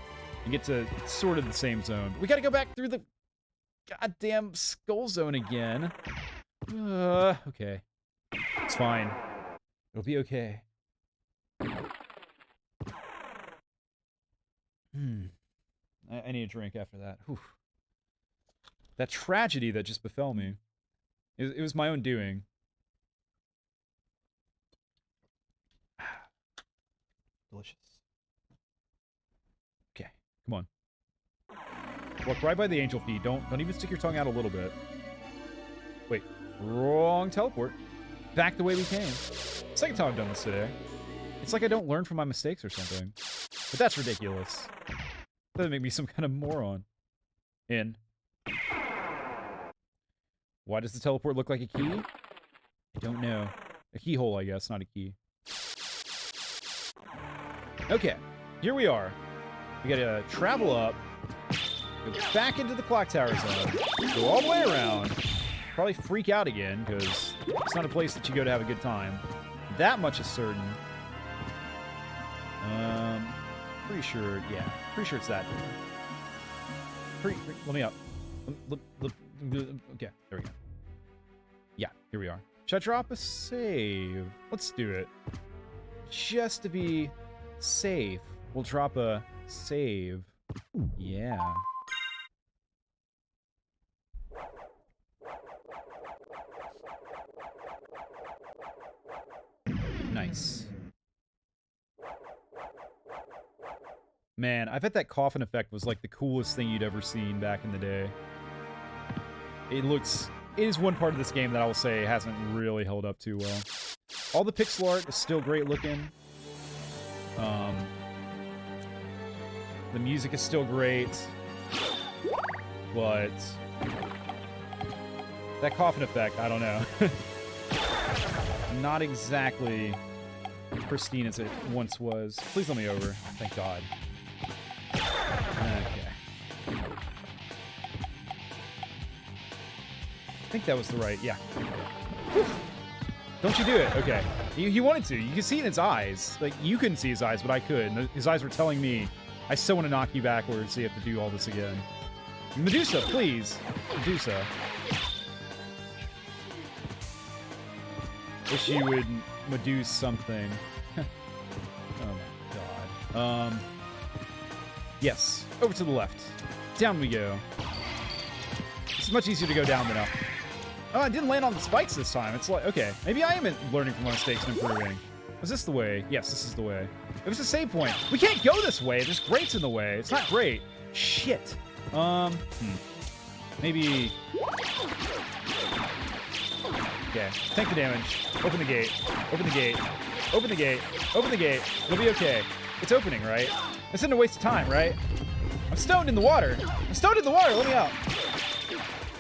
and get to sort of the same zone. We gotta go back through the goddamn skull zone again. Okay. It's fine. It'll be okay. I need a drink after that. Whew. That tragedy that just befell me. It was my own doing. Delicious. Okay, come on. Walk right by the angel feet. Don't even stick your tongue out a little bit. Wait, wrong teleport. Back the way we came. Second time I've done this today. It's like I don't learn from my mistakes or something. But that's ridiculous. Doesn't make me some kind of moron. In. Why does the teleport look like a key? I don't know. A keyhole, I guess, not a key. Okay, here we are. We gotta travel up, go back into the clock tower zone, go all the way around, probably freak out again, because it's not a place that you go to have a good time. That much is certain. Pretty sure, yeah. Pretty sure it's that. Let me up. Okay, there we go. Yeah, here we are. Should I drop a save? Let's do it. Just to be safe, we'll drop a save. Yeah. Nice. Man, I bet that coffin effect was like the coolest thing you'd ever seen back in the day. It is one part of this game that I will say hasn't really held up too well. All the pixel art is still great looking. The music is still great. But that coffin effect, I don't know. Not exactly pristine as it once was. Please let me over. Thank God. Okay. I think that was the right, yeah. Whew. Don't you do it. Okay. He wanted to. You can see it in his eyes. Like, you couldn't see his eyes, but I could. And his eyes were telling me, I still want to knock you backwards, so you have to do all this again. Medusa, please. Medusa. Wish you would Medusa something. Oh my God. Yes. Over to the left. Down we go. It's much easier to go down than up. Oh, I didn't land on the spikes this time. It's like, okay, maybe I am learning from my mistakes and improving. Was this the way? Yes, this is the way. It was a save point. We can't go this way. There's grates in the way. It's not great. Shit. Maybe... Okay, tank the damage. Open the gate. Open the gate. Open the gate. Open the gate. It'll be okay. It's opening, right? This isn't a waste of time, right? I'm stoned in the water. I'm stoned in the water. Let me out.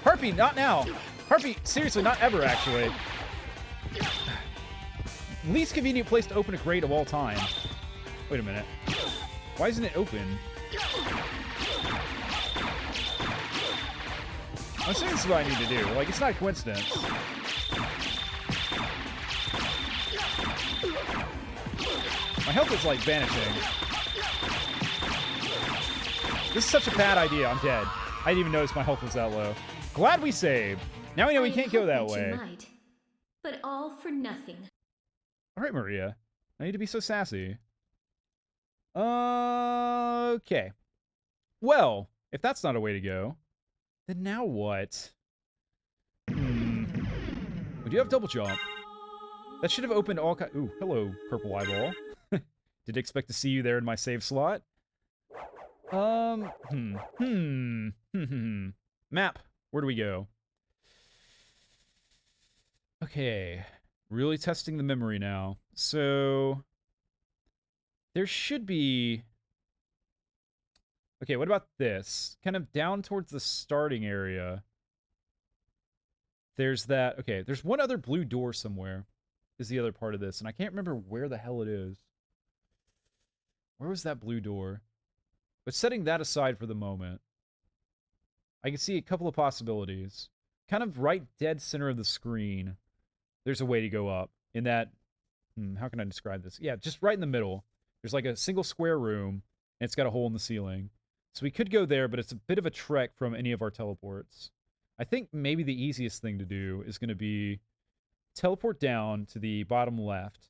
Harpy, not now. Harpy, seriously, not ever, actually. Least convenient place to open a grate of all time. Wait a minute. Why isn't it open? I'm assuming this is what I need to do. Like, it's not a coincidence. My health is, like, vanishing. This is such a bad idea. I'm dead. I didn't even notice my health was that low. Glad we saved. Now we know we can't go that way. but all for nothing. All right, Maria. I need to be so sassy. Okay. Well, if that's not a way to go, then now what? We do have double jump. That should have opened all kind. Ooh, hello, purple eyeball. Did expect to see you there in my save slot. Map. Where do we go? Okay. Really testing the memory now. So there should be... Okay, what about this? Kind of down towards the starting area. There's that... Okay, there's one other blue door somewhere. Is the other part of this. And I can't remember where the hell it is. Where was that blue door? But setting that aside for the moment, I can see a couple of possibilities. Kind of right dead center of the screen, there's a way to go up. In that... how can I describe this? Yeah, just right in the middle. There's like a single square room, and it's got a hole in the ceiling. So we could go there, but it's a bit of a trek from any of our teleports. I think maybe the easiest thing to do is going to be teleport down to the bottom left,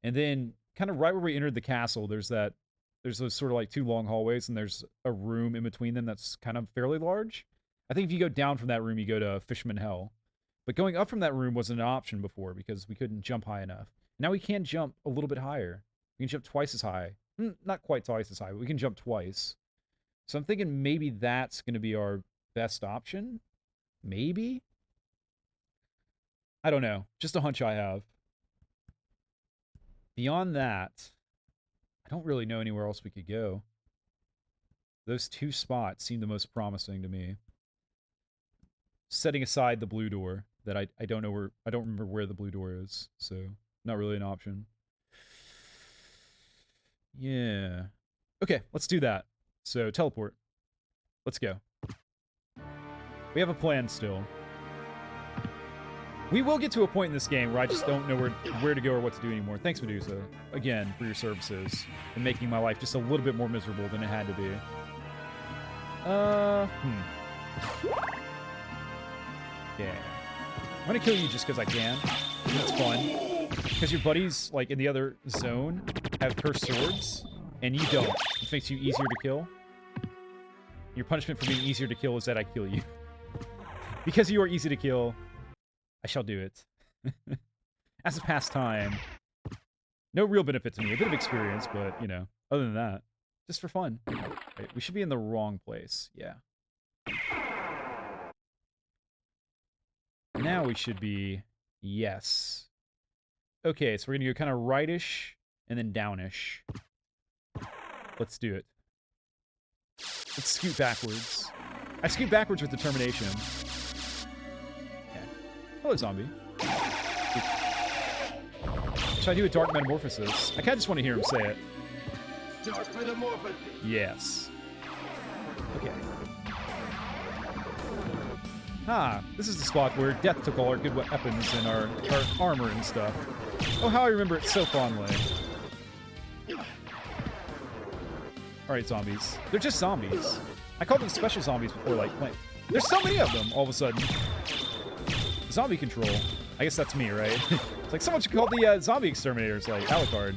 and then kind of right where we entered the castle, there's those sort of like two long hallways, and there's a room in between them that's kind of fairly large. I think if you go down from that room, you go to Fisherman Hell. But going up from that room wasn't an option before because we couldn't jump high enough. Now we can jump a little bit higher. We can jump twice as high. Not quite twice as high, but we can jump twice. So I'm thinking maybe that's going to be our best option. Maybe? I don't know. Just a hunch I have. Beyond that, I don't really know anywhere else we could go. Those two spots seem the most promising to me. Setting aside the blue door that I don't know where... I don't remember where the blue door is, so not really an option. Yeah. Okay, let's do that. So, teleport. Let's go. We have a plan still. We will get to a point in this game where I just don't know where to go or what to do anymore. Thanks, Medusa, again, for your services and making my life just a little bit more miserable than it had to be. Yeah. I'm gonna kill you just because I can. It's fun. Because your buddies, like, in the other zone have cursed swords, and you don't. Which makes you easier to kill. Your punishment for being easier to kill is that I kill you. Because you are easy to kill, I shall do it. As a pastime. No real benefit to me. A bit of experience, but, you know, other than that, just for fun. Right, we should be in the wrong place. Yeah. Now we should be... Yes. Okay, so we're going to go kind of rightish and then downish. Let's do it. Let's scoot backwards. I scoot backwards with determination. Okay. Hello, zombie. Should I do a dark metamorphosis? I kind of just want to hear him say it. Dark metamorphosis. Yes. Okay. Ah, this is the spot where death took all our good weapons and our armor and stuff. Oh, how I remember it so fondly. Alright, zombies. They're just zombies. I called them special zombies before, like, there's so many of them, all of a sudden. Zombie control. I guess that's me, right? It's like, someone should call the zombie exterminators, like, Alucard.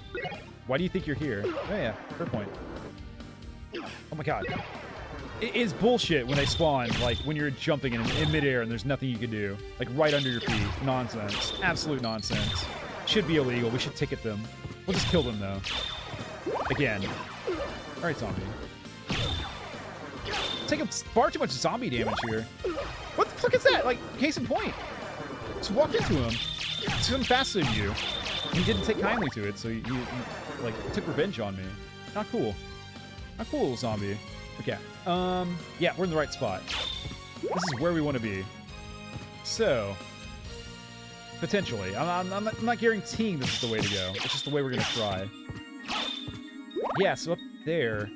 Why do you think you're here? Oh, yeah, fair point. Oh my god. It is bullshit when they spawn, like, when you're jumping in midair and there's nothing you can do. Like, right under your feet. Nonsense. Absolute nonsense. Should be illegal. We should ticket them. We'll just kill them, though. Again. Alright, zombie. Taking far too much zombie damage here. What the fuck is that? Like, case in point. Just walked into him. Swim faster than you. He didn't take kindly to it, so he like, took revenge on me. Not cool. Not cool, zombie. Okay. Yeah, we're in the right spot. This is where we want to be. So, potentially. I'm not guaranteeing this is the way to go. It's just the way we're going to try. Yeah, so up there.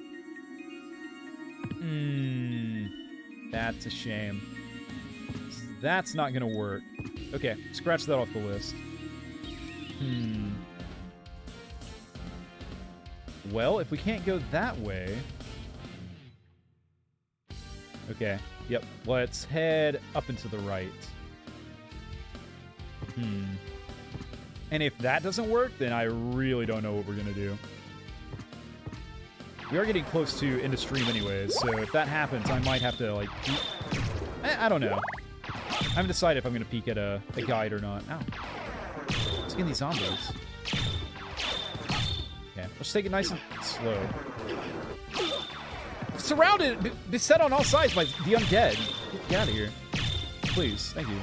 That's a shame. That's not going to work. Okay, scratch that off the list. Well, if we can't go that way... Okay, yep. Let's head up and to the right. And if that doesn't work, then I really don't know what we're going to do. We are getting close to end of stream anyways, so if that happens, I might have to, like, I don't know. I haven't decided if I'm going to peek at a guide or not. Ow. Let's get these zombies. Okay, let's take it nice and slow. Surrounded, beset on all sides by the undead. Get out of here. Please, thank you.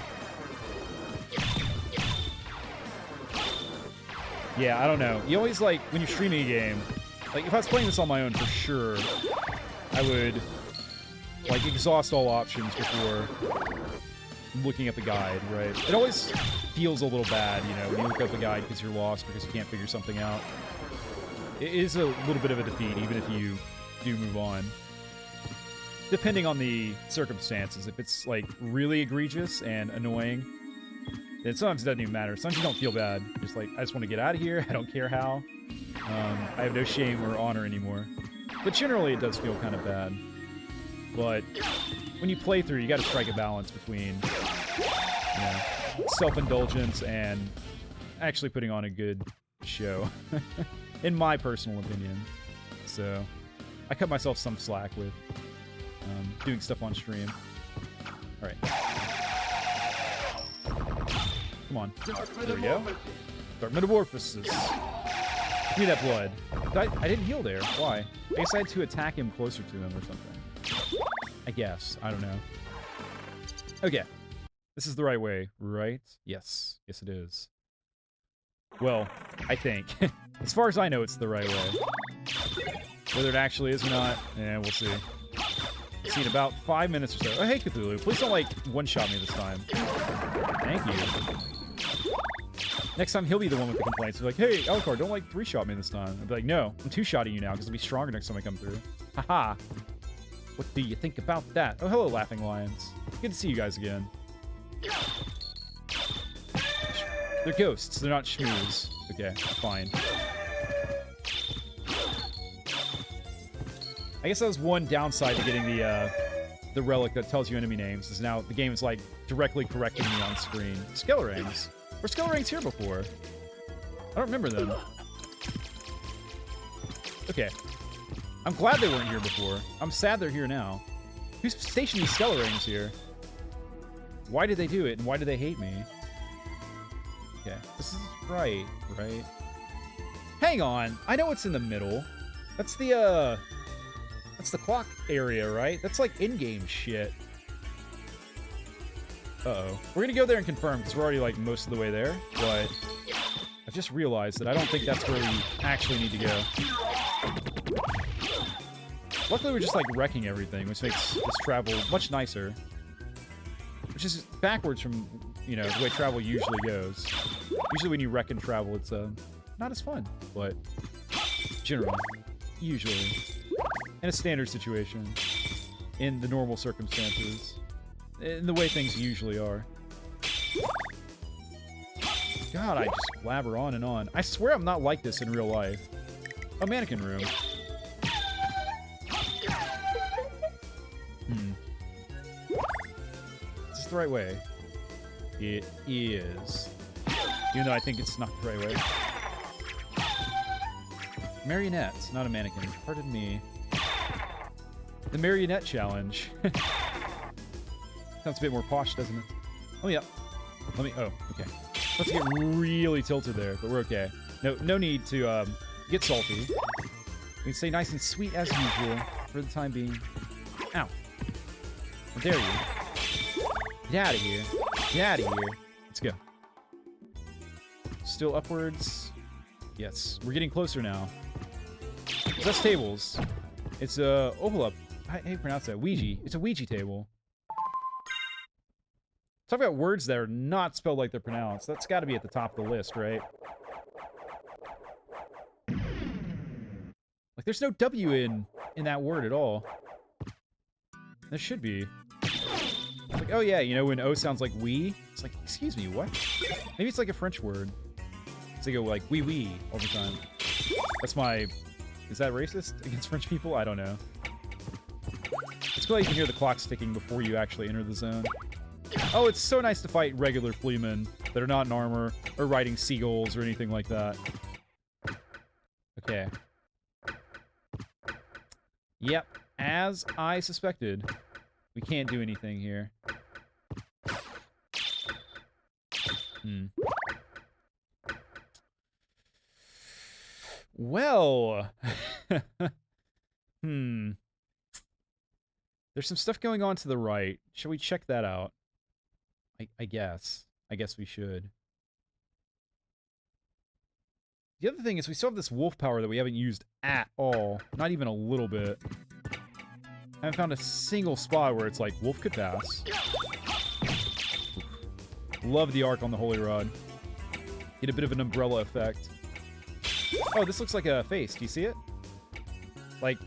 Yeah, I don't know. You always, like, when you're streaming a game, like, if I was playing this on my own, for sure, I would, like, exhaust all options before looking at the guide, right? It always feels a little bad, you know, when you look up the guide because you're lost, because you can't figure something out. It is a little bit of a defeat, even if you do move on. Depending on the circumstances. If it's, like, really egregious and annoying, then sometimes it doesn't even matter. Sometimes you don't feel bad. You're just like, I just want to get out of here. I don't care how. I have no shame or honor anymore. But generally, it does feel kind of bad. But when you play through, you got to strike a balance between, you know, self-indulgence and actually putting on a good show, in my personal opinion. So I cut myself some slack with doing stuff on stream. All right. Come on. There we go. Start metamorphosis. Give me that blood. I didn't heal there. Why? I guess I had to attack him closer to him or something. I guess. I don't know. Okay. This is the right way, right? Yes. Yes, it is. Well, I think. As far as I know, it's the right way. Whether it actually is or not, we'll see. See in about 5 minutes or so. Oh, hey, Cthulhu. Please don't, like, one-shot me this time. Thank you. Next time, he'll be the one with the complaints. He'll be like, hey, Alucard, don't, like, three-shot me this time. I'll be like, no, I'm two-shotting you now because I'll be stronger next time I come through. Haha. What do you think about that? Oh, hello, Laughing Lions. Good to see you guys again. They're ghosts. They're not schmooze. Okay, fine. I guess that was one downside to getting the relic that tells you enemy names, is now the game is, like, directly correcting me on screen. Skellerings. Were Skellerings here before? I don't remember them. Okay. I'm glad they weren't here before. I'm sad they're here now. Who's stationed these Skellerings here? Why did they do it, and why do they hate me? Okay. This is right? Hang on. I know it's in the middle. That's the clock area, right? That's like in-game shit. Uh-oh. We're gonna go there and confirm, because we're already, like, most of the way there, but I've just realized that I don't think that's where we actually need to go. Luckily, we're just, like, wrecking everything, which makes this travel much nicer. Which is backwards from, you know, the way travel usually goes. Usually when you wreck and travel, it's, not as fun, but generally, usually. In a standard situation, in the normal circumstances, in the way things usually are. God, I just blabber on and on. I swear I'm not like this in real life. A mannequin room. Is this the right way? It is. Even though I think it's not the right way. Marionette, not a mannequin. Pardon me. The Marionette Challenge. Sounds a bit more posh, doesn't it? Oh, yeah. Oh, okay. Let's get really tilted there, but we're okay. No need to get salty. We can stay nice and sweet as usual for the time being. Ow. How dare you? Get out of here. Get out of here. Let's go. Still upwards. Yes, we're getting closer now. Possessed tables. It's a How do you pronounce that? Ouija. It's a Ouija table. Talk about words that are not spelled like they're pronounced. That's got to be at the top of the list, right? Like, there's no W in that word at all. There should be. Like, oh yeah, you know when O sounds like we? It's like, excuse me, what? Maybe it's like a French word. So they go like, oui, all the time. That's my... Is that racist against French people? I don't know. It's cool you can hear the clock ticking before you actually enter the zone. Oh, it's so nice to fight regular fleamen that are not in armor or riding seagulls or anything like that. Okay. Yep, as I suspected. We can't do anything here. Well... There's some stuff going on to the right. Shall we check that out? I guess. I guess we should. The other thing is we still have this wolf power that we haven't used at all. Not even a little bit. I haven't found a single spot where it's like, wolf could pass. Love the arc on the Holy Rod. Get a bit of an umbrella effect. Oh, this looks like a face. Do you see it? Like,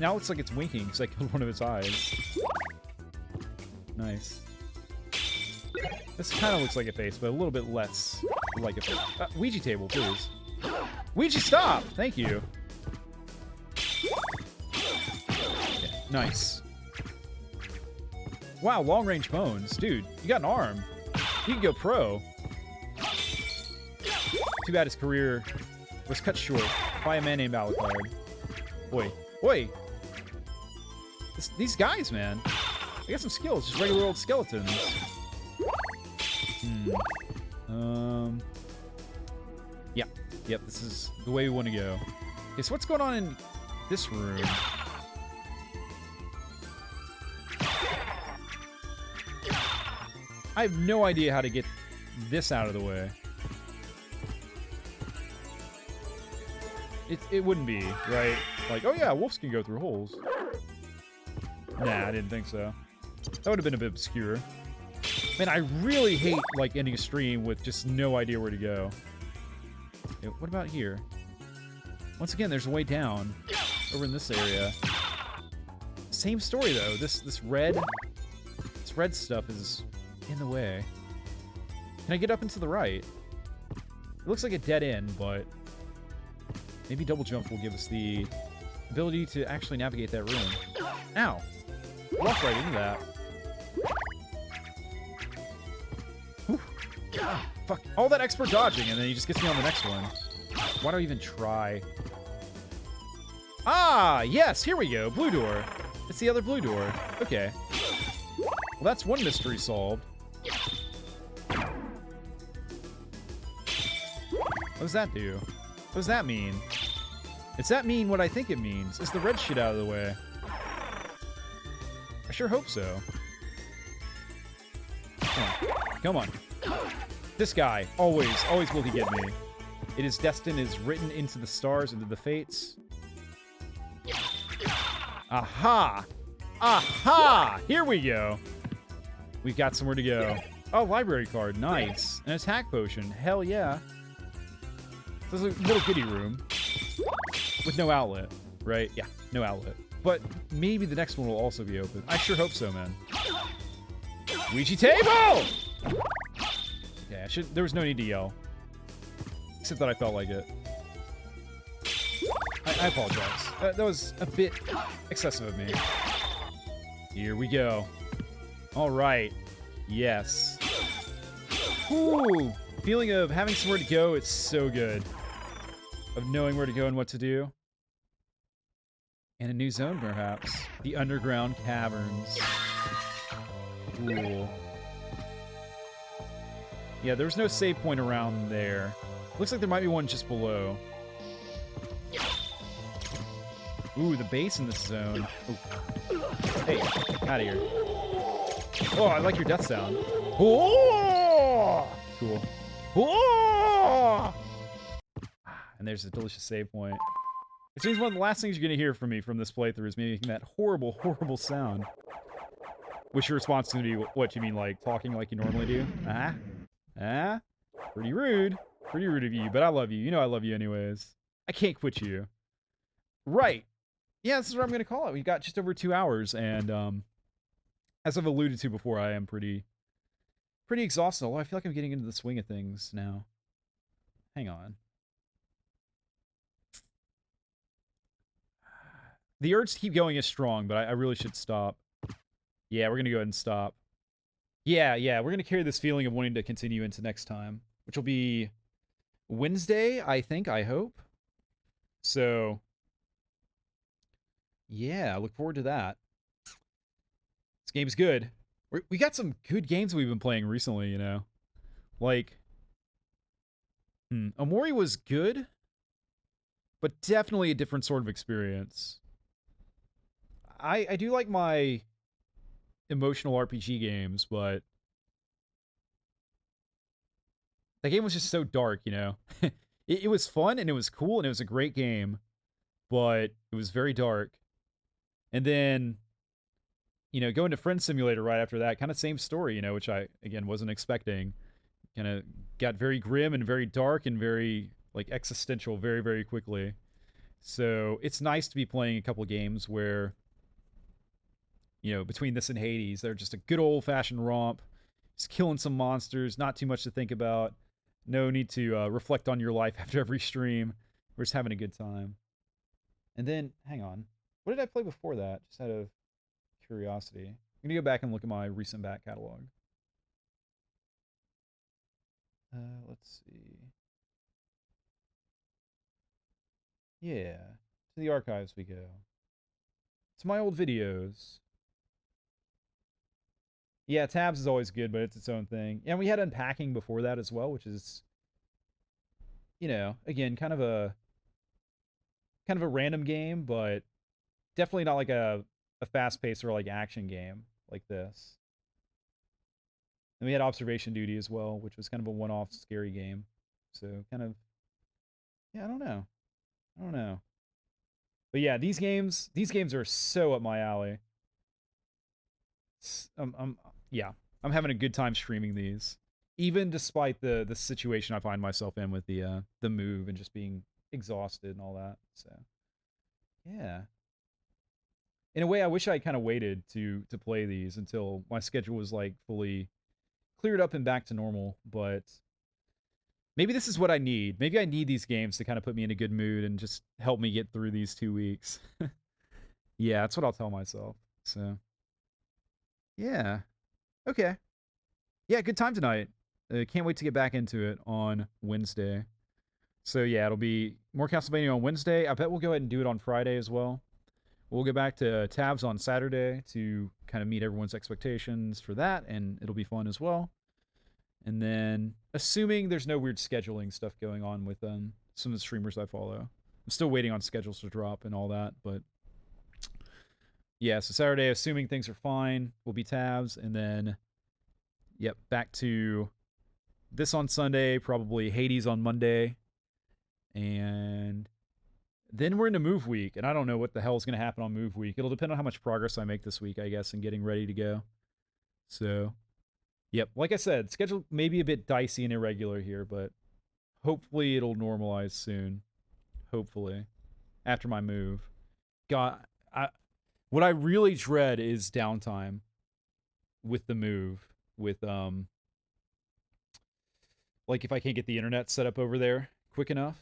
now it looks like it's winking because I killed one of its eyes. Nice. This kind of looks like a face, but a little bit less like a face. Ouija table, please. Ouija, stop! Thank you. Okay, nice. Wow, long-range bones. Dude, you got an arm. You can go pro. Too bad his career was cut short by a man named Alucard. Boy. Boy! These guys, man. They got some skills. Just regular old skeletons. Yeah. Yep, this is the way we want to go. Okay, so what's going on in this room? I have no idea how to get this out of the way. It wouldn't be, right? Like, oh yeah, wolves can go through holes. Nah, I didn't think so. That would have been a bit obscure. Man, I really hate, like, ending a stream with just no idea where to go. Okay, what about here? Once again, there's a way down over in this area. Same story, though. This red stuff is in the way. Can I get up and to the right? It looks like a dead end, but maybe double jump will give us the ability to actually navigate that room. Ow! Walk right into that. Whew. Ah, fuck. All that expert dodging, and then he just gets me on the next one. Why do I even try? Ah, yes, here we go. Blue door. It's the other blue door. Okay. Well, that's one mystery solved. What does that do? What does that mean? Does that mean what I think it means? Is the red shit out of the way? I sure hope so. Come on. Come on. This guy. Always will he get me. It is destined, is written into the stars, into the fates. Aha! Aha! Here we go. We've got somewhere to go. Oh, library card. Nice. An attack potion. Hell yeah. This is a little goodie room. With no outlet, right? Yeah, no outlet. But maybe the next one will also be open. I sure hope so, man. Ouija table! Yeah, there was no need to yell. Except that I felt like it. I apologize. That was a bit excessive of me. Here we go. All right. Yes. Whew. Feeling of having somewhere to go, it's so good. Of knowing where to go and what to do. And a new zone, perhaps. The underground caverns. Cool. Yeah, there was no save point around there. Looks like there might be one just below. Ooh, the base in this zone. Ooh. Hey, out of here. Oh, I like your death sound. Oh! Cool. Oh! And there's a delicious save point. It seems one of the last things you're going to hear from me from this playthrough is me making that horrible, horrible sound. Which your response is going to be, what, you mean, like, talking like you normally do? Pretty rude. Pretty rude of you, but I love you. You know I love you anyways. I can't quit you. Right. Yeah, this is what I'm going to call it. We've got just over 2 hours, and as I've alluded to before, I am pretty exhausted, although I feel like I'm getting into the swing of things now. Hang on. The urge to keep going is strong, but I really should stop. Yeah, we're going to go ahead and stop. Yeah, we're gonna carry this feeling of wanting to continue into next time, which will be Wednesday, I think, I hope. So, yeah, I look forward to that. This game's good. We got some good games we've been playing recently, you know? Like, Omori was good, but definitely a different sort of experience. I do like my emotional RPG games, but that game was just so dark, you know? It was fun and it was cool and it was a great game, but it was very dark. And then, you know, going to Friend Simulator right after that, kind of same story, you know, which I, again, wasn't expecting. Kind of got very grim and very dark and very, like, existential very, very quickly. So it's nice to be playing a couple games where, you know, between this and Hades, they're just a good old-fashioned romp. Just killing some monsters, not too much to think about. No need to reflect on your life after every stream. We're just having a good time. And then, hang on. What did I play before that? Just out of curiosity. I'm going to go back and look at my recent back catalog. Let's see. Yeah. To the archives we go. To my old videos. Yeah, tabs is always good, but it's its own thing. And we had unpacking before that as well, which is, you know, again, kind of a random game, but definitely not like a fast paced or like action game like this. And we had Observation Duty as well, which was kind of a one-off scary game. So kind of, yeah, I don't know. But yeah, these games are so up my alley. Yeah, I'm having a good time streaming these, even despite the situation I find myself in with the move and just being exhausted and all that. So, yeah. In a way, I wish I kind of waited to play these until my schedule was like fully cleared up and back to normal, but maybe this is what I need. Maybe I need these games to kind of put me in a good mood and just help me get through these 2 weeks. Yeah, that's what I'll tell myself. So, yeah. Okay. Yeah, good time tonight. Can't wait to get back into it on Wednesday. So, yeah, it'll be more Castlevania on Wednesday. I bet we'll go ahead and do it on Friday as well. We'll get back to tabs on Saturday to kind of meet everyone's expectations for that, and it'll be fun as well. And then, assuming there's no weird scheduling stuff going on with some of the streamers I follow. I'm still waiting on schedules to drop and all that, but yeah, so Saturday, assuming things are fine, will be tabs, and then, yep, back to this on Sunday, probably Hades on Monday, and then we're into move week, and I don't know what the hell is going to happen on move week. It'll depend on how much progress I make this week, I guess, in getting ready to go. So, yep, like I said, schedule may be a bit dicey and irregular here, but hopefully it'll normalize soon. Hopefully. After my move. God, what I really dread is downtime with the move. With, like if I can't get the internet set up over there quick enough.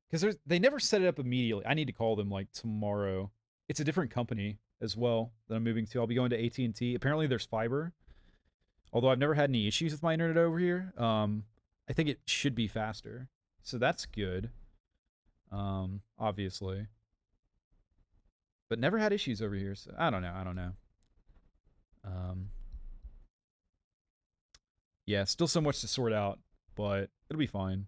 Because they never set it up immediately. I need to call them like tomorrow. It's a different company as well that I'm moving to. I'll be going to AT&T. Apparently there's fiber. Although I've never had any issues with my internet over here. I think it should be faster. So that's good. Obviously. But never had issues over here. So I don't know. Yeah, still so much to sort out. But it'll be fine.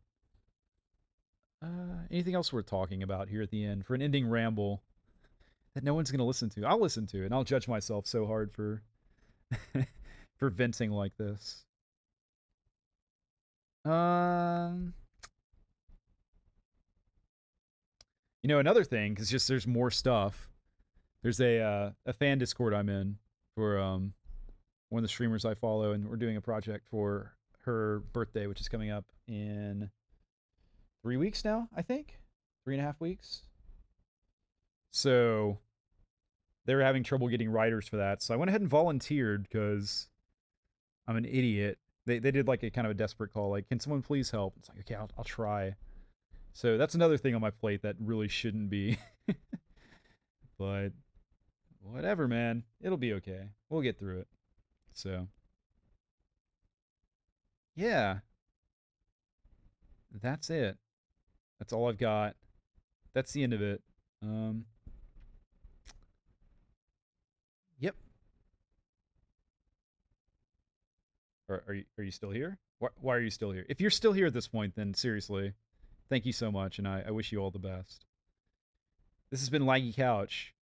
Anything else worth talking about here at the end for an ending ramble that no one's going to listen to? I'll listen to it, and I'll judge myself so hard for for venting like this. You know, another thing, because just there's more stuff. There's a fan Discord I'm in for one of the streamers I follow, and we're doing a project for her birthday, which is coming up in 3 weeks now, I think. 3.5 weeks. So they were having trouble getting writers for that. So I went ahead and volunteered because I'm an idiot. They did like a kind of a desperate call, like, can someone please help? It's like, okay, I'll try. So that's another thing on my plate that really shouldn't be. But whatever, man. It'll be okay. We'll get through it. So, yeah, that's it. That's all I've got. That's the end of it. Yep. Are you still here? Why are you still here? If you're still here at this point, then seriously, thank you so much, and I wish you all the best. This has been Laggy Couch.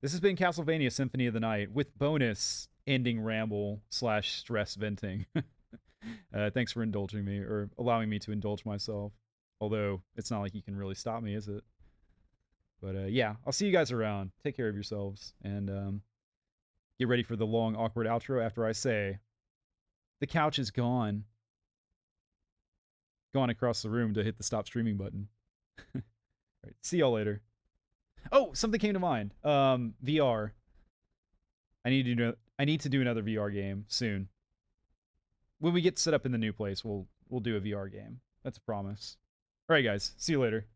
This has been Castlevania Symphony of the Night with bonus ending ramble / stress venting. Thanks for indulging me, or allowing me to indulge myself. Although, it's not like you can really stop me, is it? But yeah, I'll see you guys around. Take care of yourselves, and get ready for the long, awkward outro after I say, the couch is gone. Gone across the room to hit the stop streaming button. All right, see y'all later. Oh, something came to mind. VR. I need to do another VR game soon. When we get set up in the new place, we'll do a VR game. That's a promise. All right, guys. See you later.